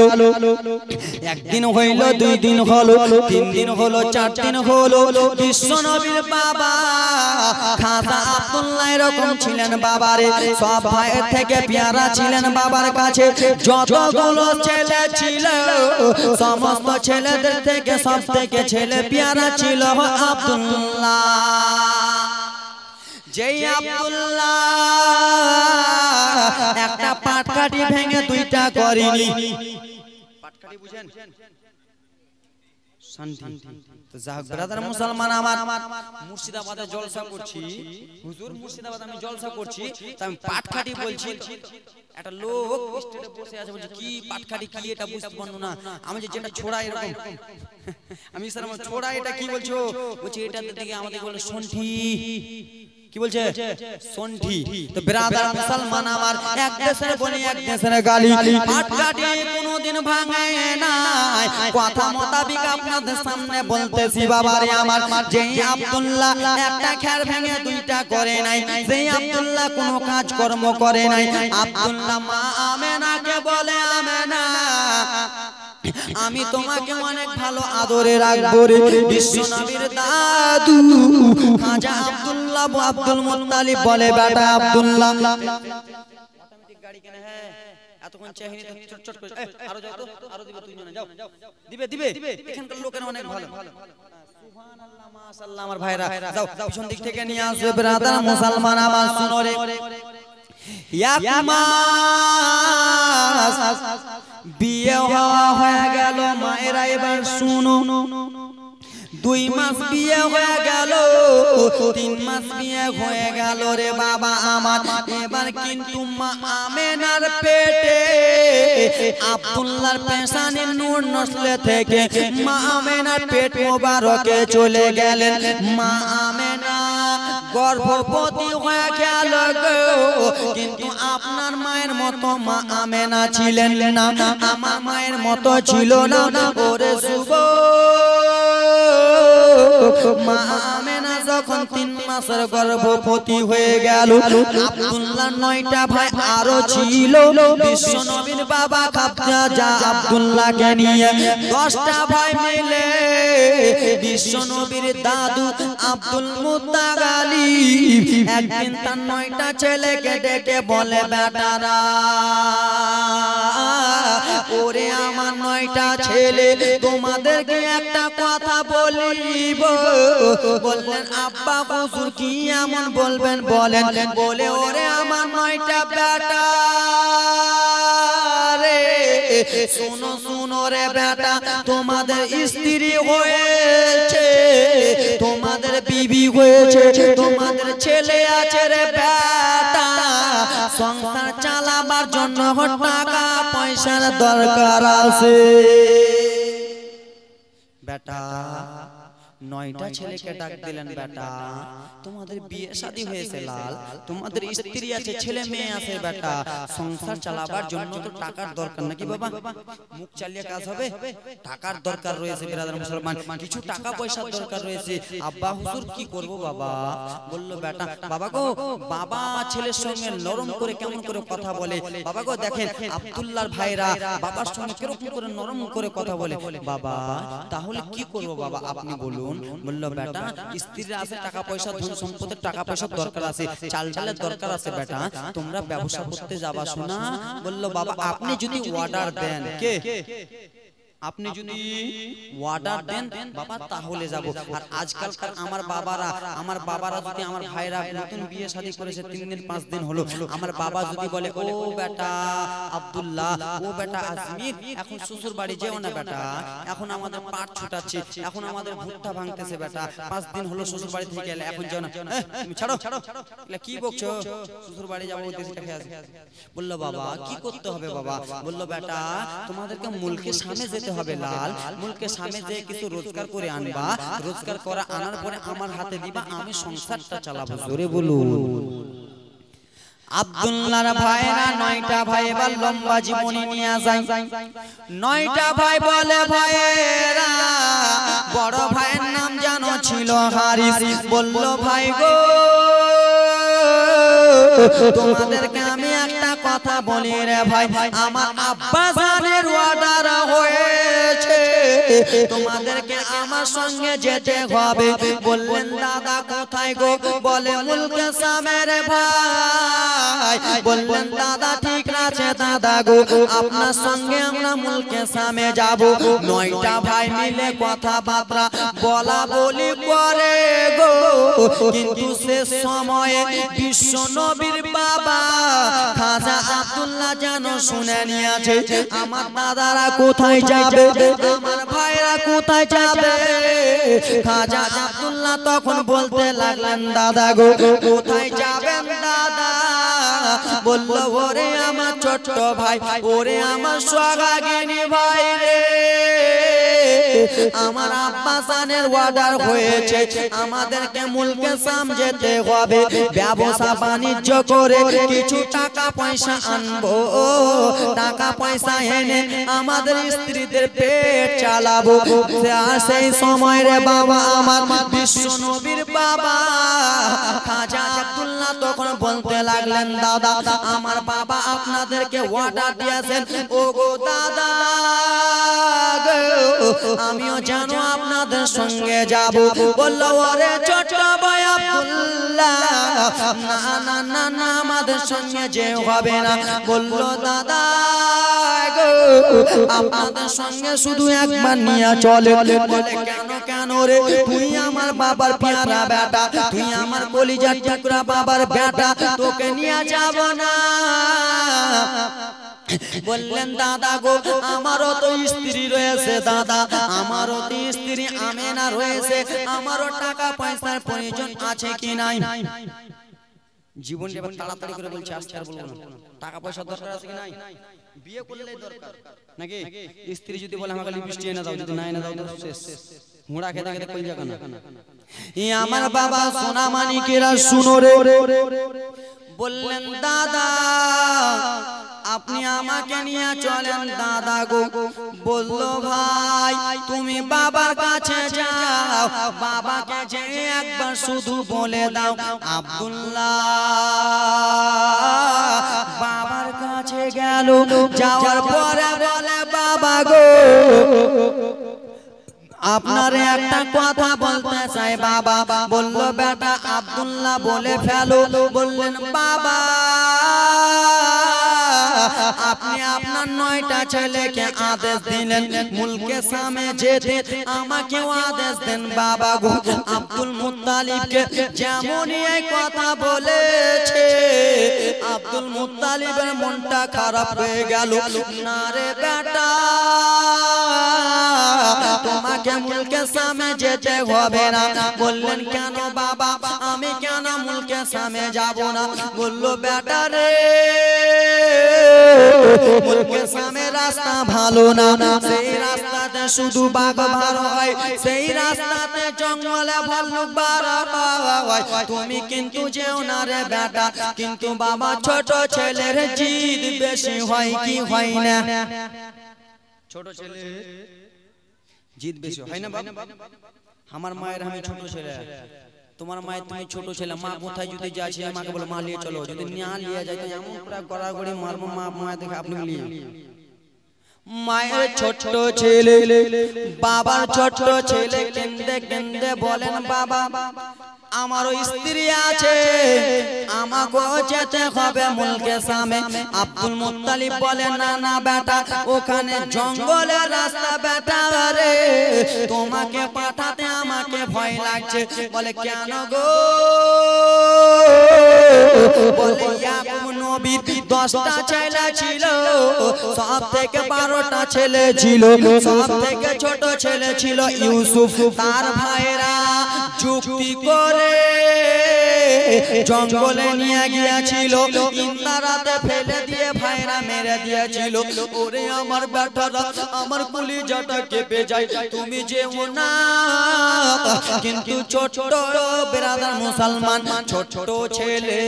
S1: একদিন হইল, 2 দিন হলো, 3 দিন হলো, 4 দিন হলো। বিশ্ব নবীর বাবা খাজা আব্দুল্লাহ এরকম ছিলেন বাবারে, সব ভাইয়ের থেকে পেয়ারা ছিলেন বাবার কাছে। যতগুলো ছেলে ছিল, সমস্ত ছেলেদের থেকে সব থেকে ছেলে পেয়ারা ছিল আব্দুল্লাহ। যেই আব্দুল্লাহ একটা পাটকাঠি ভেঙে 2টা করেনি, পাটকাঠি বুঝেন? ব্রাদার মুসলমান আমার, মুর্শিদাবাদে জলসা করছি, হুজুর মুর্শিদাবাদে আমি জলসা করছি, আমি পাটকাঠি বলছি। একটা লোক স্টেজে বসে আছে, বলছে কি পাটকাঠি কি এটা বুঝতে পারলো না। আমি যেটা ছোড়া এরকম, আমি স্যার আমার ছোড়া এটা কি বলছো? বলছি এটা দিকে আমাদের বলে সন্ঠি। কি বলছে? সন্ঠি। তো ব্রাদার মুসলমান আমার, এক দেশের বলি এক দেশের গালি, পাটকাঠি কোনোদিন ভাঙে না। কথা মোতাবিক আপনাদের সামনে বলতেছি বাবারে আমার, যেই আব্দুল্লাহ একটা খের ভেঙে 2টা করে নাই, যেই আব্দুল্লাহ কোনো কাজ কর্ম করে নাই, আব্দুল্লাহ মা আমেনাকে বলে, আমেনা আমি তোমাকে অনেক ভালো আদরে রাখবো রে। বিশ্ব নবীর দাদু খাজা আব্দুল্লাহ আব্দুল মুত্তালিব বলে, বেটা আব্দুল্লাহ অটোমেটিক গাড়ি কেনে, হ্যাঁ এতক্ষণ চাহিনি তো চট চট করে আরো যাও তো, আরো দিবে, 2 জনে যাও, দিবে দিবে, এখানকার লোকেরা অনেক ভালো। সুবহানাল্লাহ মাশাআল্লাহ আমার ভাইরা, যাও পিছন দিক থেকে নিয়ে আসবে ব্রাদার মুসলমান আমার, শুনো রে। বিয়ে হয়ে গেল মায়েরা, এবার শুনো, 2 মাস বিয়ে হয়ে গেল, 3 মাস বিয়ে হয়ে গেল রে বাবা আমার। এবার কিন্তু মা আমেনার পেটে আব্দুল্লাহর পেশানির নূর নসলে থেকে মা আমেনার পেট মোবারকে চলে গেলেন। মা আমেনা গর্ভবতী হয়ে গেল গো, কিন্তু আপনার মায়ের মতো মা আমেনা ছিলেন না, আমার মায়ের মতো ছিল না। ওরে যুবক, মা আমেনা যখন 3 মাসের গর্ভবতী হয়ে গেল আব্দুল্লাহ 9টা ভাই আরো ছিল বিশ্ব নবীর বাবা খাবজা আব্দুল্লাহকে নিয়ে 10টা ভাই মিলে বিশ্ব নবীর দাদু আব্দুল মুত্তালিব একদিন তার 9টা ছেলেকে ডেকে বলে বেটারা ওরে আমার 9টা ছেলে তোমাদেরকে একটা কথা বলিব বললেন আব্বা হুজুর কি এমন বলবেন বলেন বলে ওরে আমার 9টা বেটা রে শোনো শোনো রে বেটা তোমাদের স্ত্রী হয়েছে তোমাদের বিবি হয়েছে তোমাদের ছেলে আছে রে বেটা সংসার চালাবার জন্য টাকা পয়সার দরকার আছে বেটা 9টা ছেলেকে ডাক দিলেন বেটা তোমাদের বিয়ে শাদী হয়েছে লাল তোমাদের স্ত্রী আছে ছেলে মেয়ে আছে বেটা সংসার চালাবার জন্য তো টাকার দরকার নাকি বাবা মুখ চালিয়ে কাজ হবে টাকার দরকার রয়েছে বিরাদর মুসলমান কিছু টাকা পয়সার দরকার রয়েছে আব্বা হুজুর কি করব বাবা বলল বেটা বাবা গো বাবা ছেলের সঙ্গে নরম করে কেমন করে কথা বলে বাবা গো দেখেন আব্দুল্লাহর ভাইরা বাবার সঙ্গে কিরকম করে নরম করে কথা বলে বাবা তাহলে কি করব বাবা আপনি বলুন বললো বেটা স্ত্রীর আছে টাকা পয়সা ধন সম্পদের টাকা পয়সা দরকার আছে চাল ডালের দরকার আছে বেটা তোমরা ব্যবসা করতে যাবা শোনা বললো বাবা আপনি যদি অর্ডার দেন কে আপনি যদি অর্ডার দেন বাবা তাহলে যাব আর আজকালকার আমার বাবারা যদি আমার ভাইরা নতুন বিয়ে শাদী করেছে 3 দিন 5 দিন হলো আমার বাবা যদি বলে ও বেটা আব্দুল্লাহ ও বেটা আজমির এখন শ্বশুর বাড়ি যেও না বেটা এখন আমাদের পাট ছুটাচ্ছে এখন আমাদের ভুট্টা ভাঙতেছে বেটা 5 দিন হলো শ্বশুর বাড়ি থেকে এলে এখন যেও না তুমি ছাড়ো এলা কি বকছো শ্বশুর বাড়ি যাব দেশটা খেয়ে আসে বলল বাবা কি করতে হবে বাবা বলল বেটা তোমাদেরকে মুলকে সামনে যেতে হবে লাল মুলকে সামনে যে কিছু রোজগার করে আনবা রোজগার করা আনার পরে আমার হাতে দিবা আমি সংসারটা চালাবো জোরে বলুন আব্দুল্লাহর ভাইরা 9টা ভাই এবার লম্বা জীবনী নিয়ে যায় 9টা ভাই বলে ভাইরা বড় ভাইয়ের নাম জানো ছিল হারিস বলল ভাই গো তোমাদেরকে আমি একটা কথা বলি রে ভাই আমার আব্বা জানের অর্ডার হয়েছে তোমাদেরকে আমার সঙ্গে যেতে হবে বললেন দাদা কোথায় গো বলে মুলকে সামের ভাই বললেন দাদা ঠিক আছে দাদা গো আপনার সঙ্গে আমরা মুলকে সামে যাব 9টা ভাই মিলে কথাবার্তা বলা বলি করে গো কিন্তু শেষ সময়ে বিশ্ব নবীর বাবা খাজা আব্দুল্লাহ জানো শুনে নিয়েছে আমার দাদারা কোথায় যাবে আমার ভাইরা কোথায় যাবে খাজা আব্দুল্লাহ তখন বলতে লাগলেন দাদা গো কোথায় যাবেন দাদা বলল ওরে আমার ছোট্ট ভাই ওরে আমার সোহাগিনী ভাই রে আমার আব্বা জানের অর্ডার হয়েছে আমাদেরকে মুলকে সাম যেতে হবে ব্যবসা বাণিজ্য করে কিছু টাকা পয়সা আনবো টাকা পয়সা এনে আমাদের স্ত্রীদের পেট চালাবো সেই সময় রে বাবা আমার বিশ্ব নবীর বাবা খাজা আব্দুল্লাহ তখন বলতে লাগলেন দাদা আমার বাবা আপনাদেরকে অর্ডার দিয়েছেন ও গো দাদা আমিও জানো আপনাদের সঙ্গে যাব বলল ওরে ছোট ভাই আব্দুল্লাহ না না না না আমাদের সঙ্গে যে হবে না বলল দাদা গো আপনাদের সঙ্গে শুধু একবার নিয়ে চলে বলে কেন কেন রে তুই আমার বাবার পেয়ারা বেটা তুই আমার কলিজার টুকরা বাবার বেটা তোকে নিয়ে যাব না বললেন দাদা গো আমারও তো স্ত্রী রয়েছে দাদা আমারও তো স্ত্রী আমেনা রয়েছে আমারও টাকা পয়সার প্রয়োজন আছে কি নাই জীবন এবার তাড়াতাড়ি করে বলছে আজকে আর বলবো না টাকা পয়সা দরকার আছে কি নাই বিয়ে করলেই দরকার নাকি স্ত্রী যদি বলে আমাকে লিপস্টিক এনে দাও যদি না এনে দাও তো শেষ মুড়া খেতে খেতে কই যাবে না এই আমার বাবা সোনা মানিকেরা শুনো রে বললেন দাদা আপনি আমাকে নিয়ে চলেন দাদা গো। বললো ভাই তুমি বাবার কাছে যাও, বাবাকে যে একবার শুধু বলে দাও আব্দুল্লাহ। বাবার কাছে গেল, যাওয়ার পরে বলে বাবা গো আপনার একটা কথা বলতে চাই বাবা। বলল বেটা আব্দুল্লাহ বলে ফেলো। বললেন বাবা আপনি আপনার 9টা ছেলেকে আদেশ দিলেন মুলকে সামে যেতে, আমাকেও আদেশ দেন বাবা গো। আব্দুল মুত্তালিবকে যেমনই এই কথা বলেছে আব্দুল মুত্তালিবের মনটা খারাপ হয়ে গেল। না রে বেটা তোমাকে মুলকে সামে যেতে হবে না। বললেন কেন বাবা, আমি কেন মুলকে সামে যাব না? বললো বেটা রে মুলকে সামে রাস্তা ভালো না, সেই রাস্তাতে শুধু বাঘ বার হয়, সেই রাস্তাতে জঙ্গলে ভাল্লুক বার হয়। তুমি কিন্তু যেও না রে বেটা। কিন্তু বাবা ছোট ছেলের জিদ বেশি হয় কি হয় না? ছোট ছেলে জিদ বেশি হয় না বাবা? আমার মায়ের আমি ছোট ছেলে, তোমার মায়ের তুমি ছোট ছেলে, মা কোথায় যদি যাচ্ছে মাকে বলো মা নিয়ে চলো, যদি না নিয়ে যায় তো এমন করে গড়াগড়ি মারবো মা মায়ের দেখে আপনি নিয়ে। মায়ের ছোট ছেলে বাবার ছোট ছেলে কেন্দে কেন্দে বলেন বাবা আমারও স্ত্রী আছে, আমাকেও যেতে হবে মুলকে সামে। আব্দুল মুত্তালিব বলে না না বেটা, ওখানে জঙ্গলের রাস্তা বেটা রে, তোমাকে পাঠাতে আমাকে ভয় লাগছে। বলে কেন গো? বলে ইয়াকুব নবীর 10টা ছেলে ছিল, সব থেকে 12টা ছেলে ছিল, সব থেকে ছোট ছেলে ছিল ইউসুফ। তার ভাইরা যুক্তি করে জঙ্গলে নিয়ে গিয়েছিল, ইন্দারাতে ফেলে দিয়ে ভাইরা মেরে দিয়েছিল। ওরে আমার বেটারা আমার কলিজাটা কেঁপে যায়, তুমি যেও না। কিন্তু ছোট বিরাদার মুসলমান ছোট ছেলে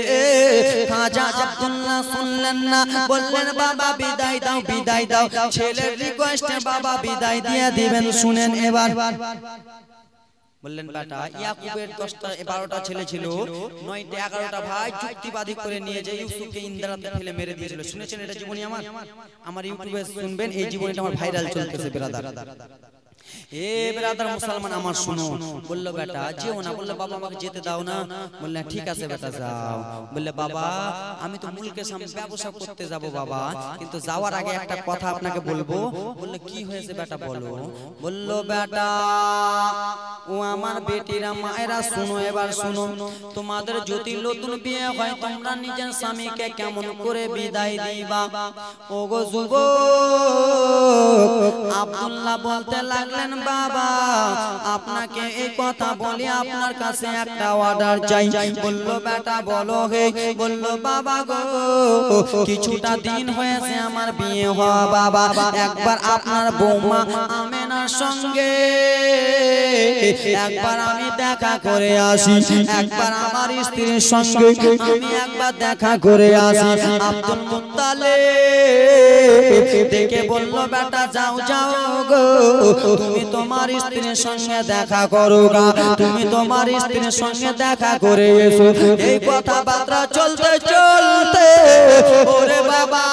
S1: খাজা আব্দুল্লাহ শুনলেন না, বললেন বাবা বিদায় দাও বিদায় দাও। ছেলের রিকোয়েস্টে বাবা বিদায় দিয়ে দিবেন, শুনেন এবার। বললেন বেটা ইয়াকুবের 10টা 12টা ছেলে ছিল, 9টা 11টা ভাই যুক্তিবাদী করে নিয়ে যে ইউসুফকে ইন্দারাতে ফেলে মেরে দিয়েছিল। শুনেছেন এটা জীবনী? আমার ইউটিউবে শুনবেন, এই জীবনীটা আমার ভাইরাল চলতেছে ব্রাদার। এ ব্রাদার মুসলমান আমার শুনো। বললো বেটা যেও না। বললো বাবা আমাকে যেতে দাও না। বললেন ঠিক আছে বেটা যাও। বললে বাবা আমি তো মুলকের সামনে ব্যবসা করতে যাব বাবা, কিন্তু যাওয়ার আগে একটা কথা আপনাকে বলবো। বললে কি হয়েছে বেটা বলো। বললো বেটা ও আমার বেটিরা মায়েরা শুনো, এবার শুনো। তোমাদের যদি নতুন বিয়ে হয় তোমরা নিজের স্বামীকে কেমন করে বিদায় দিবা? ওগো যুবক আব্দুল্লাহ বলতে লাগলেন বাবা আপনাকে এই কথা বলি, আপনার কাছে একটা অর্ডার চাই। বললো বেটা বলো হে। বললো বাবা গো কিছুটা দিন হয়েছে আমার বিয়ে হওয়া বাবা, একবার আপনার বৌমা আমেনার সঙ্গে একবার আমি দেখা করে আসি, একবার আমার স্ত্রীর সঙ্গে আমি একবার দেখা করে আসি। আব্দুল মুত্তালিব দেখে বললো বেটা যাও যাও গো, তুমি তোমার স্ত্রীর সঙ্গে দেখা করো গা, তুমি তোমার স্ত্রীর সঙ্গে দেখা করে এসো। এই কথাবার্তা চলতে চলতে ওরে বাবা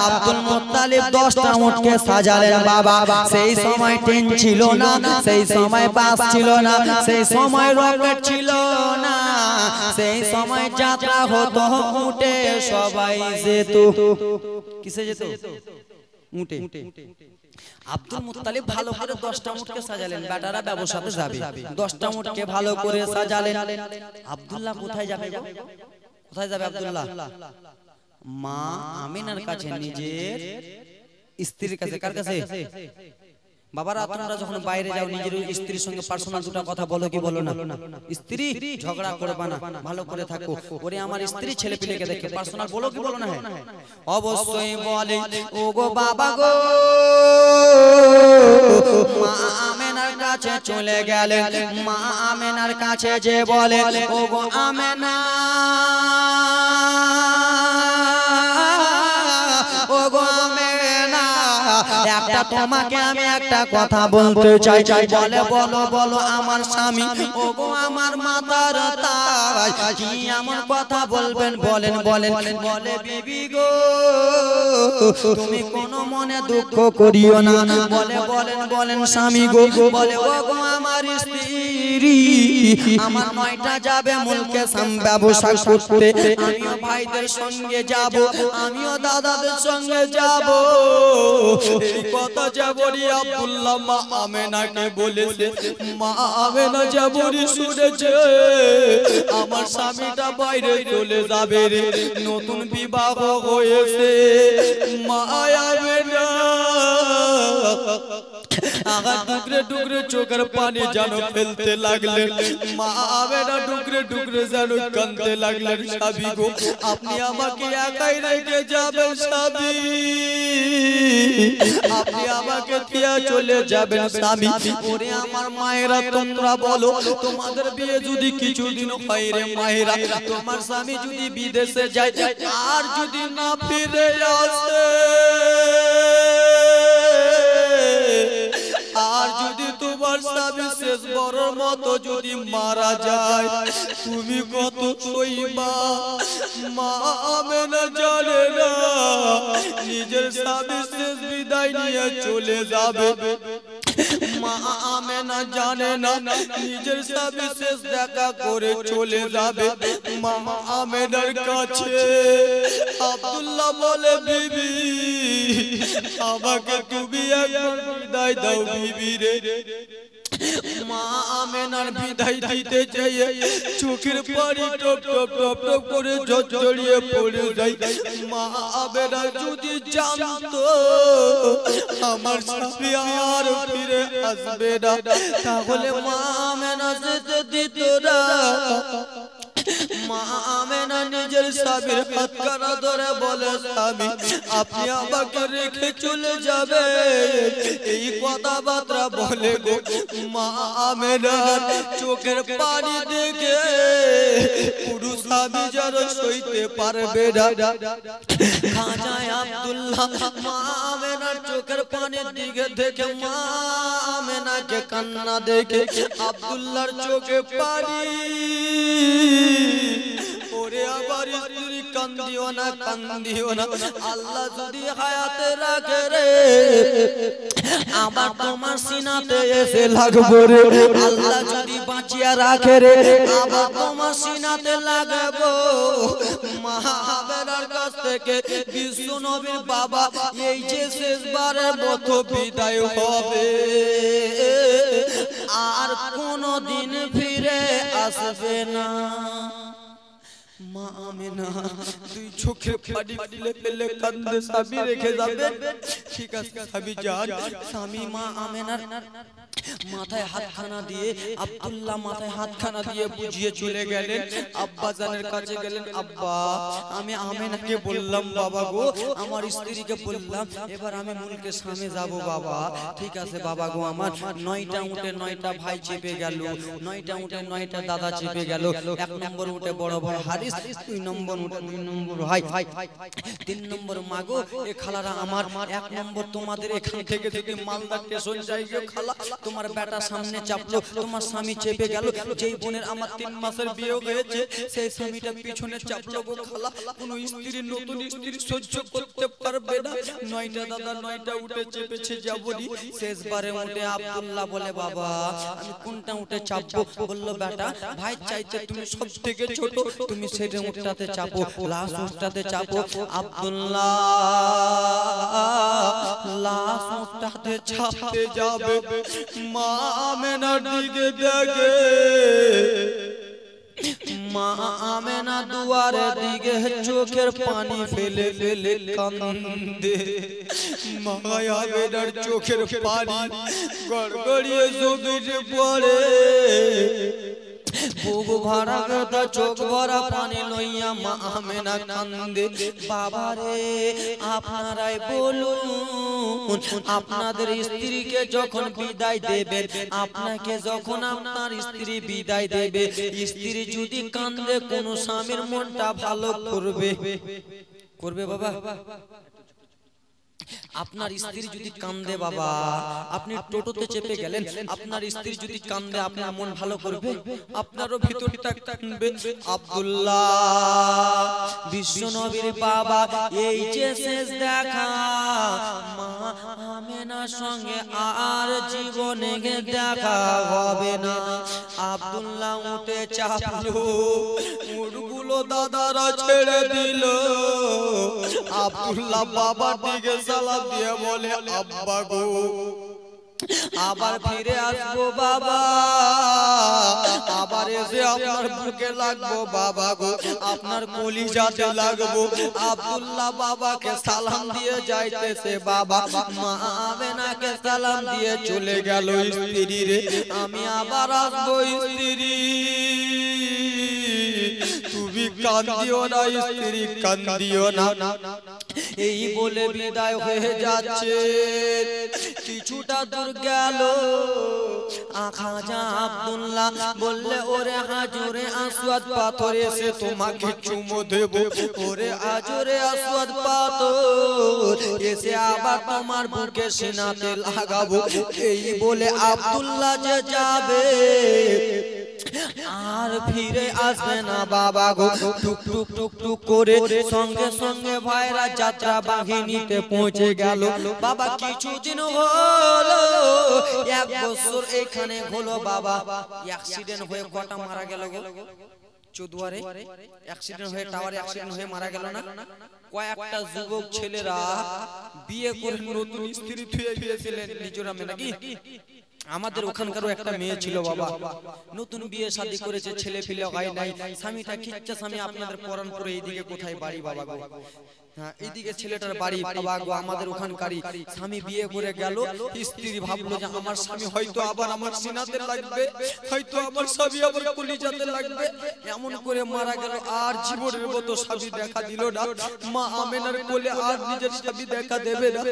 S1: আব্দুল মুত্তালিব 10টা উটকে সাজালেন বাবা। সেই সময় ট্রেন ছিল না, সেই সময় বাস ছিল না, সেই সময় রকেট ছিল না, সেই সময় যাত্রা হতো উটে। সবাই যেত কিসে যেত? উটে। আব্দুল মুত্তালিব ভালো করে 10টা উটকে সাজালেন, বেটারা ব্যবসাতে যাবে। 10টা উটকে ভালো করে সাজালেন। আব্দুল্লাহ কোথায় যাবে? কোথায় যাবে আব্দুল্লাহ? মা আমিনার কাছে, নিজের স্ত্রীর কাছে। কার কাছে? বাবারা তোমরা যখন বাইরে যাও নিজের স্ত্রীর সঙ্গে পার্সোনাল দুটো কথা বলো কি বলো না? স্ত্রী ঝগড়া করবে না, ভালো করে থাকো। ওরে আমার স্ত্রী ছেলে পিলেকে দেখে পার্সোনাল বলো কি বলো না? অবশ্যই বলে। ও গো বাবা গো মা আমেনার কাছে চলে গেলেন। মা আমেনার কাছে যে বলে ও গো আমেনা ও গো আমেনা একটা তোমাকে আমি একটা কথা বলতে চাই বলে বলো বলো আমার স্বামী ও গো আমার মাতার তাই কি এমন কথা বলবেন বলেন বলেন বলে বিবি গো তুমি কোনো মনে দুঃখ করিও না বলে বলেন বলেন স্বামী গো বলে ও গো আমার স্ত্রী আমার 9টা যাবে মুলকে সাম ব্যবসা করতে আমিও ভাইদের সঙ্গে যাব আমিও দাদাদের সঙ্গে যাব এই কথা যাবরি আব্দুল্লাহ মা আমেনাকে বলেছে মা আমেনা যাবরি শুনেছে আমার স্বামীটা বাইরে চলে যাবে রে নতুন বিবাহ হয়েছে মা আমেনা আগা ডুকরে ডুকরে চোখের পানি যেন ফেলতে লাগলেন মা আমেনা ডুকরে ডুকরে যেন কাঁদতে লাগলেন স্বামী গো আপনি আমাকে একাই রেখে যাবেন স্বামী আপনি আমাকে দিয়া চলে যাবেন স্বামী ওরে আমার মায়েরা তোমরা বলো তোমাদের বিয়ে যদি কিছুদিন হয় রে মায়েরা তোমার স্বামী যদি বিদেশে যায় আর যদি না ফিরে আসে আর যদি তোমার স্বামী শেষ বড় মতো যদি মারা যায় তুমি কত সইবা মা আমেনা জানে না নিজের স্বামী শেষ বিদায় নিয়ে চলে যাবে মা আমেনা জানে না নিজের স্বামী শেষ দেখা করে চলে যাবে মা আমেনার কাছে আব্দুল্লাহ বলে বিবি আমাকে তুমি একবার বিদায় দাও বিবি রে মা আমেনার বিদায় দিতে চাইয়ে চোখের পানি টপ টপ টপ টপ করে ঝরঝরিয়ে পড়ে যায় মা আমেনা যদি জানতো আমার স্বামী আর ফিরে আসবে না তাহলে মা আমেনা যেতে দিত না মা আমেনা নিজের স্বামীর হাত কানা ধরে বলে স্বামী আপনি আমাকে রেখে চলে যাবে এই কথাবার্তা বলে গো মা আমেনার চোখের পানি দেখে পুরো স্বামী যেন সইতে পারবে না খাজায় আব্দুল্লাহ মা আমেনার চোখের পানির দিকে দেখে মা আমেনাকে কান্না দেখে আব্দুল্লাহর চোখে পানি ওরে আবার স্ত্রী কান্দিও না আল্লাহ যদি হায়াতে রাখে রে আবার তোমার সিনাতে এসে লাগবো রে আল্লাহ যদি বাঁচিয়ে রাখে রে আবার তোমার সিনাতে লাগবো মা আমেনার কাছ থেকে বিশ্ব নবীর বাবা এই যে শেষবারের মতো বিদায় হবে আর কোনদিন ফিরে আসবে না মা আমেনা দুই চোখে পানি ফেলে ফেলে কাঁদে স্বামী রেখে যাবে ঠিক আছে স্বামী যান স্বামী মা আমেনার মাথায় হাতখানা দিয়ে আব্দুল্লাহ মাথায় হাতখানা দিয়ে বুঝিয়ে চলে গেলেন আব্বা জানের কাছে গেলেন আব্বা আমি আমেনাকে বললাম বাবা গো আমার স্ত্রীকে বললাম এবার আমি মুলকে সামনে যাব বাবা ঠিক আছে বাবা গো আমার 9টা উটে 9টা ভাই চেপে গেল 9টা উটে 9টা দাদা চেপে গেল 1 নম্বর উটে বড় বড় হারিস 2 নম্বর উটে 2 নম্বর ভাই 3 নম্বর মাগো এ খালারা আমার 1 নম্বর তোমাদের এখান থেকে যদি মালদা স্টেশন যাই গো খালা তোমার বেটা সামনে চাপলো তোমার স্বামী চেপে গেল যেই বোনের আমার 3 মাসের বিয়ে হয়েছে সেই স্বামীটা পিছনে চাপলো গো খালা কোন স্ত্রী নতুন স্ত্রী সহ্য করতে পারবে না 9টা দাদা 9টা উঠে চেপেছে যাবনি শেষবারে উঠে আব্দুল্লাহ বলে বাবা আমি কোনটা উঠে চাপবো বলল বেটা ভাই চাইছে তুমি সবথেকে ছোট তুমি সেটা উঠটাতে চাপো লাস্ট উঠটাতে চাপো আব্দুল্লাহ লাস্ট উঠটাতে চাপতে যাবে মা আমেনার দিকে দেখে মা আমেনা দুয়ারের দিকে চোখের পানি ফেলে ফেলে কাঁদে মা আমেনার চোখের পানি গড়গড়িয়ে জমিতে পড়ে বুক ভরা কথা চোখ ভরা পানি লইয়া মা আমেনা কান্দে বাবা রে আপনারাই বলুন আপনাদের স্ত্রীকে যখন বিদায় দেবেন আপনাকে যখন আপনার স্ত্রী বিদায় দেবে স্ত্রী যদি কান্দে কোন স্বামীর মনটা ভালো করবে করবে বাবা আপনার স্ত্রী যদি কান্দে বাবা, আপনি টোটোতে চেপে গেলেন, আপনার স্ত্রী যদি কান্দে আপনার মন ভালো করবে? আপনারও ভিতরটা কাঁদবে। আব্দুল্লাহ বিশ্ব নবীর বাবা, এই যে শেষ দেখা মা আমেনার সঙ্গে আর জীবনে দেখা হবে না। আব্দুল্লাহ উঠে চাপলো, উটগুলো দাদারা ছেড়ে দিল। আব্দুল্লাহ বাবার দিকে সালাম দিয়ে বলে, আব্বা গো আবার ফিরে আসবো বাবা, আবার এসে আপনার বুকে লাগবো বাবা গো, আপনার কলিজাতে লাগবো। আব্দুল্লাহ বাবাকে সালাম দিয়ে যাইতেছে বাবা, মা আমেনাকে সালাম দিয়ে চলে গেল। স্ত্রী রে আমি আবার আসবো, স্ত্রী তুমি কান্দিও না, স্ত্রী কান্দিও না। এই বলে বিদায় হয়ে যাচ্ছে। কিছুটা দূর গেল, খাজা আব্দুল্লাহ বললে, ওরে হাজরে আসওয়াদ পাথর এসে তোমাকে চুমো দেব, ওরে হাজরে আসওয়াদ পাথর এসে আবার তোমার বুকে সিনাতে লাগাবো। এই বলে আব্দুল্লাহ যে যাবে আর ফিরে আসবে না বাবা গো। টুক টুক টুক টুক করে সঙ্গে সঙ্গে ভাইরা যাত্রা বাহিনীতে পৌঁছে গেল। বাবা কিছুদিন হলো, 1 বছর এখানে হলো বাবা। অ্যাক্সিডেন্ট হয়ে কটা মারা গেল গো? চৌদ্বারে অ্যাক্সিডেন্ট হয়ে, টাওয়ারে অ্যাক্সিডেন্ট হয়ে মারা গেল না? কয়েকটা যুবক ছেলেরা বিয়ে করে নতুন স্ত্রী থুয়ে গিয়েছিলেন মিজোরামে নাকি? আমাদের ওখানকারও একটা মেয়ে ছিল বাবা, নতুন বিয়ে শাদী করেছে, ছেলে ফিলে হয় নাই, স্বামীটা খিচ্ছা স্বামী। আপনাদের পরানপুরে এইদিকে কোথায় বাড়ি বাবা গো? হ্যাঁ এইদিকে ছেলেটার বাড়ি বাবা গো, আমাদের ওখানকারই। স্বামী বিয়ে করে গেল, স্ত্রী ভাবলো যে আমার স্বামী হয়তো আবার আমার সিনাতে লাগবে, হয়তো আমার স্বামী আবার কলিজাতে লাগবে, এমন করে মারা গেল। আর জীবনের মতো স্বামী দেখা দিল না। মা আমেনার কোলে আর নিজের স্বামী দেখা দেবে না।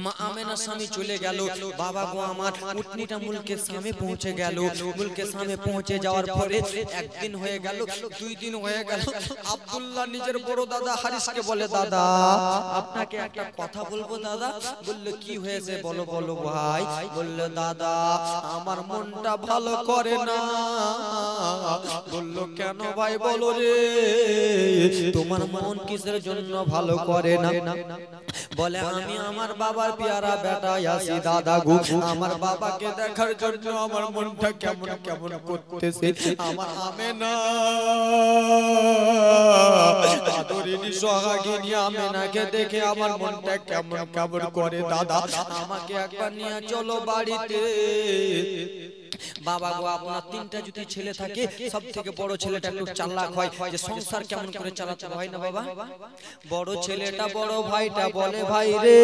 S1: মা আমেনার স্বামী চলে গেল। বাবা গো আমার উটনিটা মুলকের সামনে পৌঁছে গেল। মুলকের সামনে পৌঁছে যাওয়ার পরে 1 দিন হয়ে গেল, 2 দিন হয়ে গেল। আব্দুল্লাহ নিজের বড় দাদা হারিসকে বলে, দাদা আপনাকে একটা কথা বলবো দাদা। বললো কি হয়েছে বলো বলো ভাই। বললো দাদা আমার মনটা ভালো করে না। বললো কেন ভাই বলো রে, তোমার মন কিসের জন্য ভালো করে না? বলে আমি আমার বাবার পেয়ারা বেটা আসি দাদা গো, আমার বাবাকে দেখার জন্য আমার মনটা কেমন কেমন করতেছে। আমার আমেনা আদরিনী সোহাগিনী আমেনাকে দেখে আমার মনটা কেমন কেমন করে দাদা, আমাকে একবার নিয়ে চলো বাড়িতে। বাবা গো আপনার 3টা যদি ছেলে থাকে, সব থেকে বড় ছেলেটা একটু চালাক হয়, যে সংসার কেমন করে চালাতে হয় না বাবা। বড় ছেলেটা বড় ভাইটা বলে, ভাই রে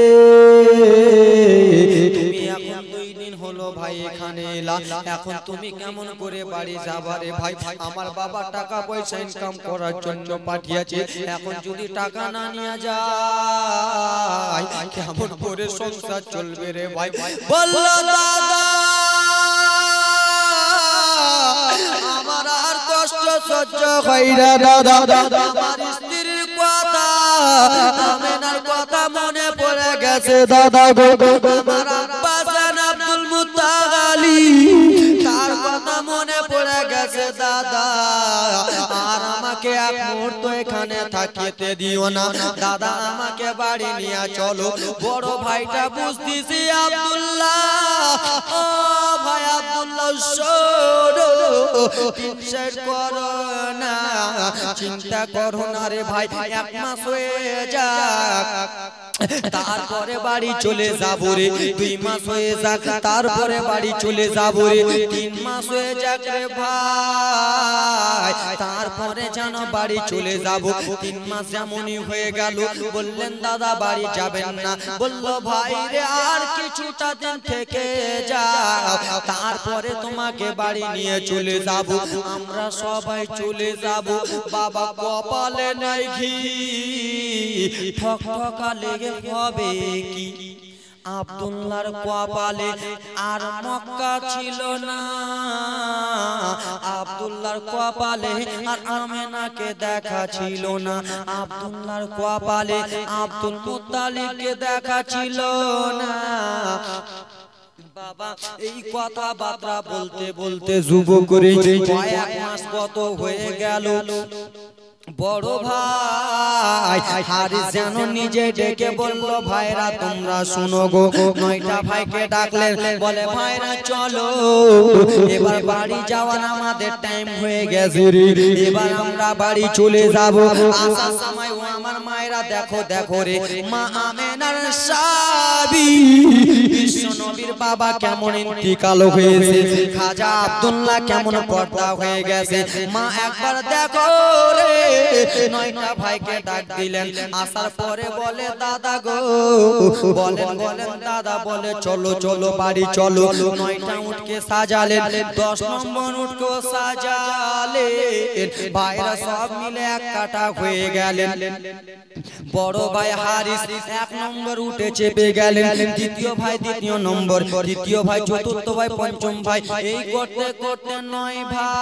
S1: তুমি এখন 2 দিন হলো ভাই এখানে এলা, এখন তুমি কেমন করে বাড়ি যাবা রে ভাই? আমার বাবা টাকা পয়সা ইনকাম করার জন্য পাঠিয়েছে, এখন যদি টাকা না নিয়ে যায় কেমন করে সংসার চলবে রে ভাই? বলল দাদা আমার আর কষ্ট সহ্য হয় না দাদা, আমার স্ত্রীর কথা আমেনার কথা মনে পড়ে গেছে দাদা গো। আমার আব্বা জান আব্দুল মুত্তালিব তার কথা মনে পড়ে গেছে দাদা, আর আমাকে এক মুহূর্ত এখানে থাকিতে দিও না দাদা, আমাকে বাড়ি নিয়ে চলো। বড় ভাইটা বুঝতেছি আব্দুল্লাহ, ও ভাই আব্দুল্লাহ শোনো, করো না, চিন্তা করো না রে ভাই, 1 মাস হয়ে যাক তারপরে বাড়ি চলে যাবো রে, 2 মাস হয়ে যাক তারপরে বাড়ি চলে যাবো রে, 3 মাস হয়ে যাক রে ভাই তারপরে যেন বাড়ি চলে যাবো। 3 মাস যেমনই হয়ে গেল, বললেন দাদা বাড়ি যাবেন না? বললো ভাই রে আর কিছুটা দিন থেকে যাও, তারপরে তোমাকে বাড়ি নিয়ে চলে যাবো, আমরা সবাই চলে যাবো। বাবা কপালে নাই ঘি, ঠক ঠকা লেগে হবে কি? আব্দুল্লাহর কপালে আর মক্কা ছিল না, আব্দুল্লাহর কপালে আর আমেনাকে দেখা ছিল না, আব্দুল্লাহর কপালে আব্দুল মুত্তালিবকে দেখা ছিল না। বাবা এই কথা বার্তা বলতে বলতে যুবক করে কয়েক মাস কত হয়ে গেল। বড় ভাই হারিস যেন নিজে ডেকে বলল, ভাইরা তোমরা শুনো গো। 9টা ভাইকে ডাকলেন, বলে ভাইরা চলো এবার বাড়ি যাওয়ার আমাদের টাইম হয়ে গেছে রে, এবার আমরা বাড়ি চলে যাব। আসার সময় ও আমার মায়েরা দেখো দেখো রে, মা আমেনার সাবি বিশ্ব নবীর বাবা কেমন ইন্তিকাল হয়েছে, খাজা আব্দুল্লাহ কেমন পর্দা হয়ে গেছে। মা একবার দেখো রে। 9টা ভাইকে ডাক দিলেন, আসার পরে বলে দাদা গো, বলেন বলেন দাদা, বলে চলো চলো বাড়ি চলো। 9টা উটকে সাজালেন, 10 নম্বর উটকে সাজালেন, ভাইরা সব মিলে এক কাটা হয়ে গেলেন। বড় ভাই হারিস 1 নম্বর উঠে চেপে গেলেন, দ্বিতীয় ভাই 2য় নম্বর, তৃতীয় ভাই চতুর্থ ভাই, পঞ্চম ভাই, এই করতে করতে 9 ভাই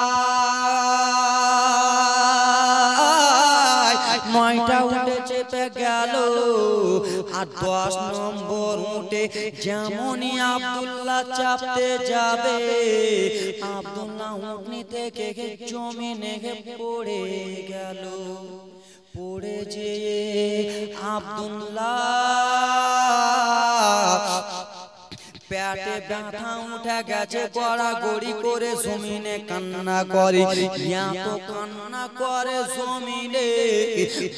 S1: 9টা উঠে চেপে গেল। আর 10 নম্বর উঠে যেমনই আব্দুল্লাহ চাপতে যাবে, আব্দুল্লাহ উঠনি থেকে জমিনে পড়ে গেল। পড়ে যেয়ে আব্দুল্লাহ পেটে ব্যথা উঠে গেছে, গড়াগড়ি করে জমিনে কান্না করে, এত কান্না করে জমিনে।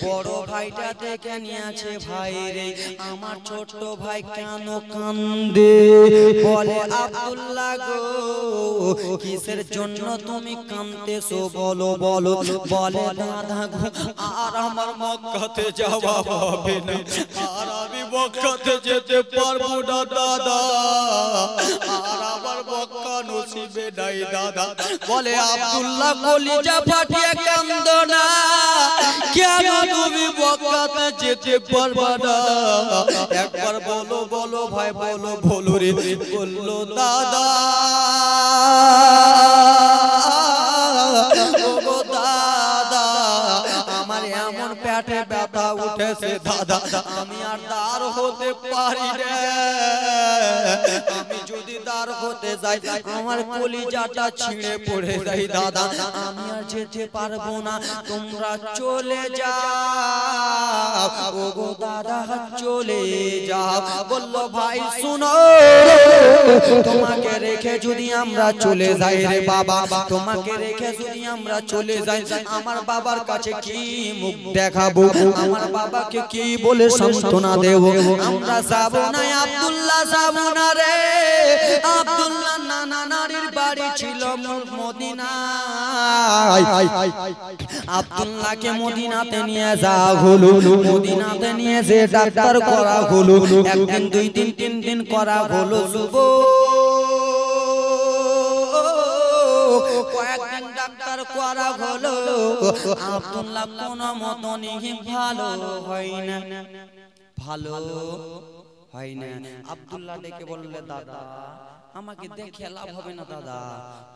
S1: বড় ভাইটা দেখে নিয়েছে, ভাই রে আমার ছোট ভাই কেন কান্দে? বলে আব্দুল্লাহ গো কিসের জন্য তুমি কাঁদতেছো বলো বলো। বলে দাদা গো আর আমার মক্কাতে যাওয়া হবে না, আর আমি মক্কাতে যেতে পারবো না দাদা, আর আমার মক্কা নসিবে নাই দাদা। বলে আব্দুল্লাহ কলিজা ফাটিয়ে কান্দো না, কেন তুমি মক্কাতে যেতে পারবে না? একবার বলো বলো ভাই বলো বলো রে। বললো দাদা ও দাদা আমার এমন পেটে ব্যথা উঠেছে দাদা, আমি আর দাঁড় হতে পারি না, আমি যদি দাঁড় হতে যাই আমার কলিজাটা ছিঁড়ে পড়ে যায় দাদা, আমি আর যেতে পারবো না, তোমরা চলে যাও ও গো দাদা চলে যাও। বললো ভাই শুনো, তোমাকে রেখে যদি আমরা চলে যাই রে বাবা, তোমাকে রেখে যদি আমরা চলে যাই আমার বাবার কাছে কি মুখ দেখাবো, আমার বাবাকে কি বলে সান্ত্বনা দেব? আমরা যাব না আব্দুল্লাহ, যাব না রে। আব্দুল্লাহ নানা নারীর বাড়ি ছিল মদিনায়, আব্দুল্লাহকে মদিনাতে নিয়ে যাওয়া হলো, মদিনাতে নিয়ে যে ডাক্তার করা হলো, 1 দিন 2 দিন 3 দিন করা হলো, কয়েকদিন ডাক্তার করা হলো, আব্দুল্লাহ কোনো মতনই ভালো হয় না, ভালো হয় না। আব্দুল্লাহ ডেকে বললে দাদা আমাকে দেখে লাভ হবে না দাদা,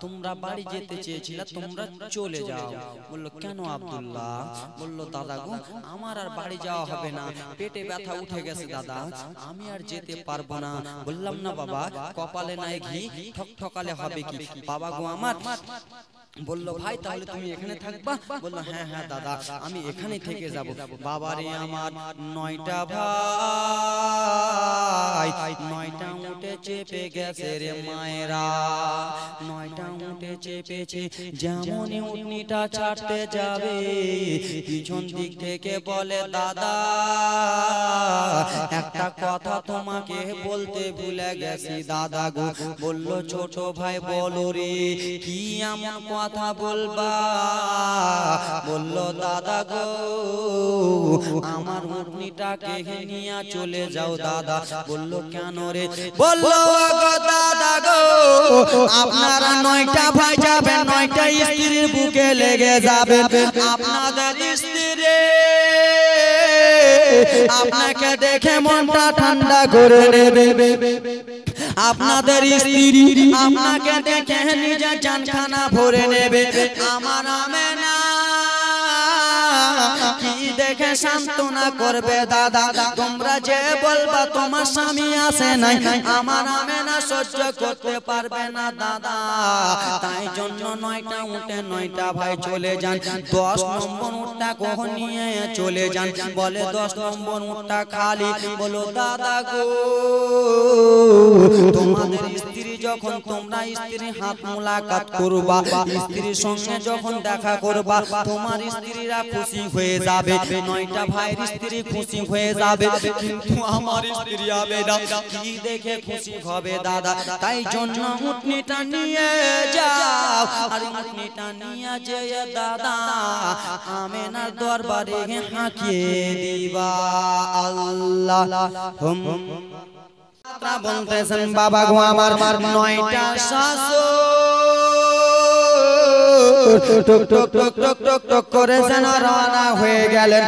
S1: তোমরা বাড়ি যেতে চেয়েছিলে তোমরা চলে যাও। বললো কেন আব্দুল্লাহ? বললো দাদা গো আমার আর বাড়ি যাওয়া হবে না, পেটে ব্যথা উঠে গেছে দাদা, আমি আর যেতে পারবো না। বললাম না বাবা কপালে নাই ঘি ঠক ঠকালে হবে কি? বাবা গো আমার বললো ভাই তাহলে তুমি এখানে থাকবা? বললো হ্যাঁ হ্যাঁ দাদা আমি এখানেই থেকে যাব। বাবারে আমার 9টা ভাই 9টা উঠে চেপে গেছে রে মায়েরা, 9টা উঠে চেপেছে, যেমনই উটনিটা ছাড়তে যাবে পিছন দিক থেকে বলে দাদা একটা কথা তোমাকে বলতে ভুলে গেছি দাদা গো। বললো ছোট ভাই বলো রে কি এমন কথা বলবা? বললো দাদা গো আমার উটনিটাকে নিয়ে চলে যাও দাদা। বললো কেন রে? বললো গো দাদা গো আপনারা 9টা ভাই যাবেন, 9টা স্ত্রীর বুকে লেগে যাবে, আপনাদের স্ত্রী আপনাকে দেখে মনটা ঠান্ডা করে নেবে। আপনাদের স্ত্রী আপনাকে দেখে নিজের জানখানা ভরে নেবে। আমার আমেনা কি দেখে সান্ত্বনা করবে দাদা? তোমরা যে বলবা তোমার স্বামী আসে নাই, আমার আমেনা সহ্য করতে পারবে না দাদা। তাই জন্য 9টা উঠে 9টা ভাই চলে যান। 10 নম্বর উঠটা কখন নিয়ে চলে যান। বলে 10 নম্বর উঠটা খালি। বলো দাদা গো, তোমাদের স্ত্রী যখন তোমরা স্ত্রীর হাত মুলাকাত করবা, স্ত্রীর সঙ্গে যখন দেখা করবা, তোমার স্ত্রীরা খুশি হয়ে যাবে। 9টা ভাইয়ের স্ত্রী খুশি হয়ে যাবে, কিন্তু আমার স্ত্রী হবে না। কি দেখে খুশি হবে দাদা? তাই জন্য উটনিটা নিয়ে যাও। আর উটনিটা নিয়ে যেয়ে দাদা আমেনার দরবারে হাঁকিয়ে দিবা। আল্লাহ বলতেছেন বাবা গো আমার 9টা শাশুড় টক টক টক টক টক টক করে যেন রওনা হয়ে গেলেন।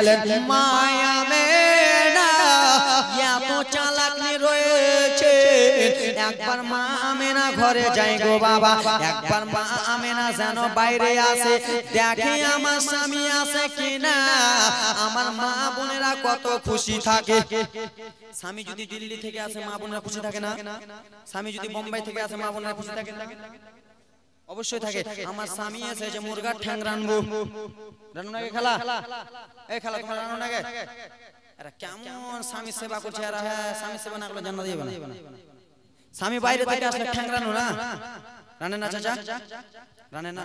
S1: মায়া মেনা এত চালাকি রয়েছে। একবার মা আমেনা ঘরে যাই গো বাবা, একবার মা আমেনা যেন বাইরে আসে, দেখে আমার স্বামী আছে কিনা। আমার মা বোনেরা কত খুশি থাকে। স্বামী যদি দিল্লি থেকে আসে মা বোনেরা খুশি থাকে না? স্বামী যদি বোম্বাই থেকে আসে মা বোনেরা খুশি থাকে না? অবশ্যই থাকে। আমার স্বামী এসেছে মুরগার ঠ্যাং রানবো, রানু নাকি খেলা? এই খেলা তোমার রানু নাকি? আরে কেমন স্বামী সেবা করছে। আর হ্যাঁ, স্বামী সেবা না করলে জান্নাত যাবে না। স্বামী বাইরে থেকে আসলে ঠ্যাং রানু না, রানে না চাচা? রানে না?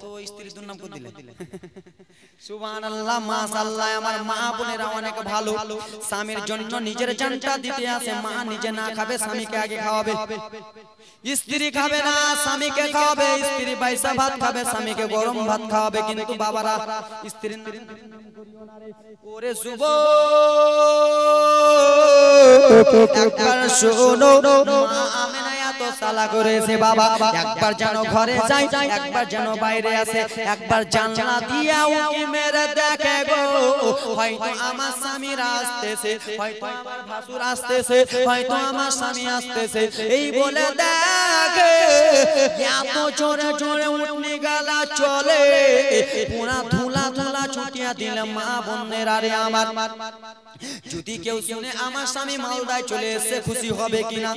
S1: তো স্ত্রী দুর্নাম করে দিলে। সুবহানাল্লাহ, মাশাআল্লাহ। আমার মা বোনেরা অনেক ভালো। স্বামীর জন্য নিজের জানটা দিতে আসে। মা নিজে না খাবে, স্বামীকে আগে খাওয়াবে। স্ত্রী খাবে না, স্বামীকে খাওয়াবে। স্ত্রী বাইসা ভাত খাবে, স্বামীকে গরম ভাত খাওয়াবে। কিন্তু বাবারা স্ত্রীর ওরে যুবক একবার শোনো, মা আমেনা এত সালা করেছে বাবা। একবার যেন ঘরে যায়, একবার যেন বাইরে আসে, একবার জানলা দিয়া উকি মেরে দেখে গো, হয়তো আমার স্বামী আসতেছে, হয়তো আমার ভাসুর আসতেছে, হয়তো আমার স্বামী আসতেছে। এই বলে দেখে এত জোরে জোরে উঠনি গালা চলে, পুরা ধুলা ধুলা ছুটিয়া দিলে মা বোনের। আরে আমার যদি কেউ শুনে আমার স্বামী মালদায় চলে এসে খুশি হবে কিনা?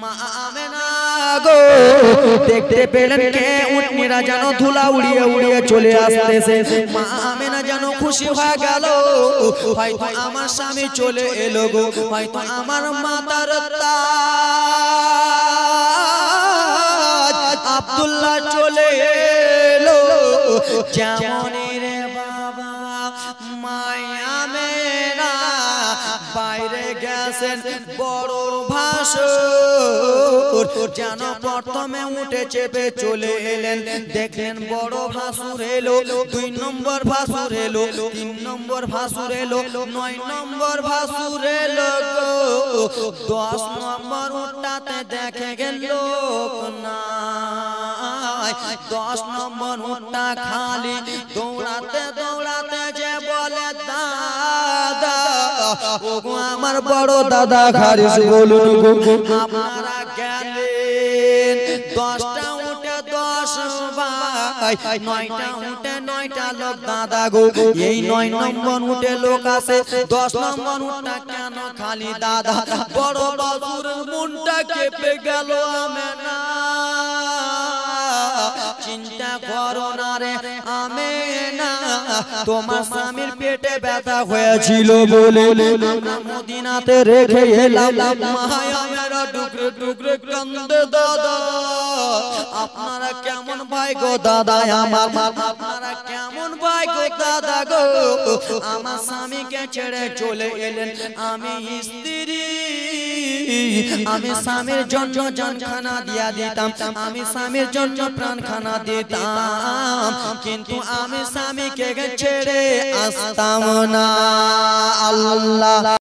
S1: মা আমেনা গো দেখতে পেলেন কে উটনিরা যেন ধুলা উড়িয়ে উড়িয়ে চলে আসতেছে। মা আমেনা যেন খুশি হয়ে গেল, হয়তো আমার স্বামী চলে এলো গো, হয়তো আমার মাতার তাজ আব্দুল্লাহ চলে এলো। যেমনই রে বাবা মায়া মেনা বাইরে গেছেন বড় ভাসুর, যেন প্রথমে উঠে চেপে চলে এলেন। দেখলেন বড় ভাসুর এলো, 2 নম্বর ভাসুর এলো, 3 নম্বর ভাসুর এলো, 9 নম্বর ভাসুর এলো গো। 10 নম্বর উঠটাতে দেখে গেল না, 10 নম্বর উঠটা খালি। দৌড়াতে দৌড়াতে যে বলে দাদা, ওগো আমার বড় দাদা খারিস বলুন গো, আপনারা গেলেন 10টা উঠে 10 ভাই, 9টা উঠে 9টা লোক দাদা গো। এই 9 নম্বর উঠে লোক আছে, 10 নম্বর উঠটা কেন খালি দাদা? বড় বাবুর মনটা কেঁপে গেল। আমেনা চিন্তা করো না রে আমেনা, তোমার স্বামীর পেটে ব্যথা হয়েছিল বলে আমরা মদিনাতে রেখে এলাম। মায়া মেরা টুকরে টুকরে কান্দে দাদা। আপনারা কেমন ভাই গো দাদা আমার, আপনারা কেমন ভাই গো দাদা গো? আমার স্বামীকে ছেড়ে চলে এলেন। আমি স্ত্রী, আমি স্বামীর জন্য জানখানা দিয়া দিতাম, আমি স্বামীর জন্য প্রাণখানা দিতাম, কিন্তু আমি স্বামীকে ছেড়ে আসতাম না। আল্লাহ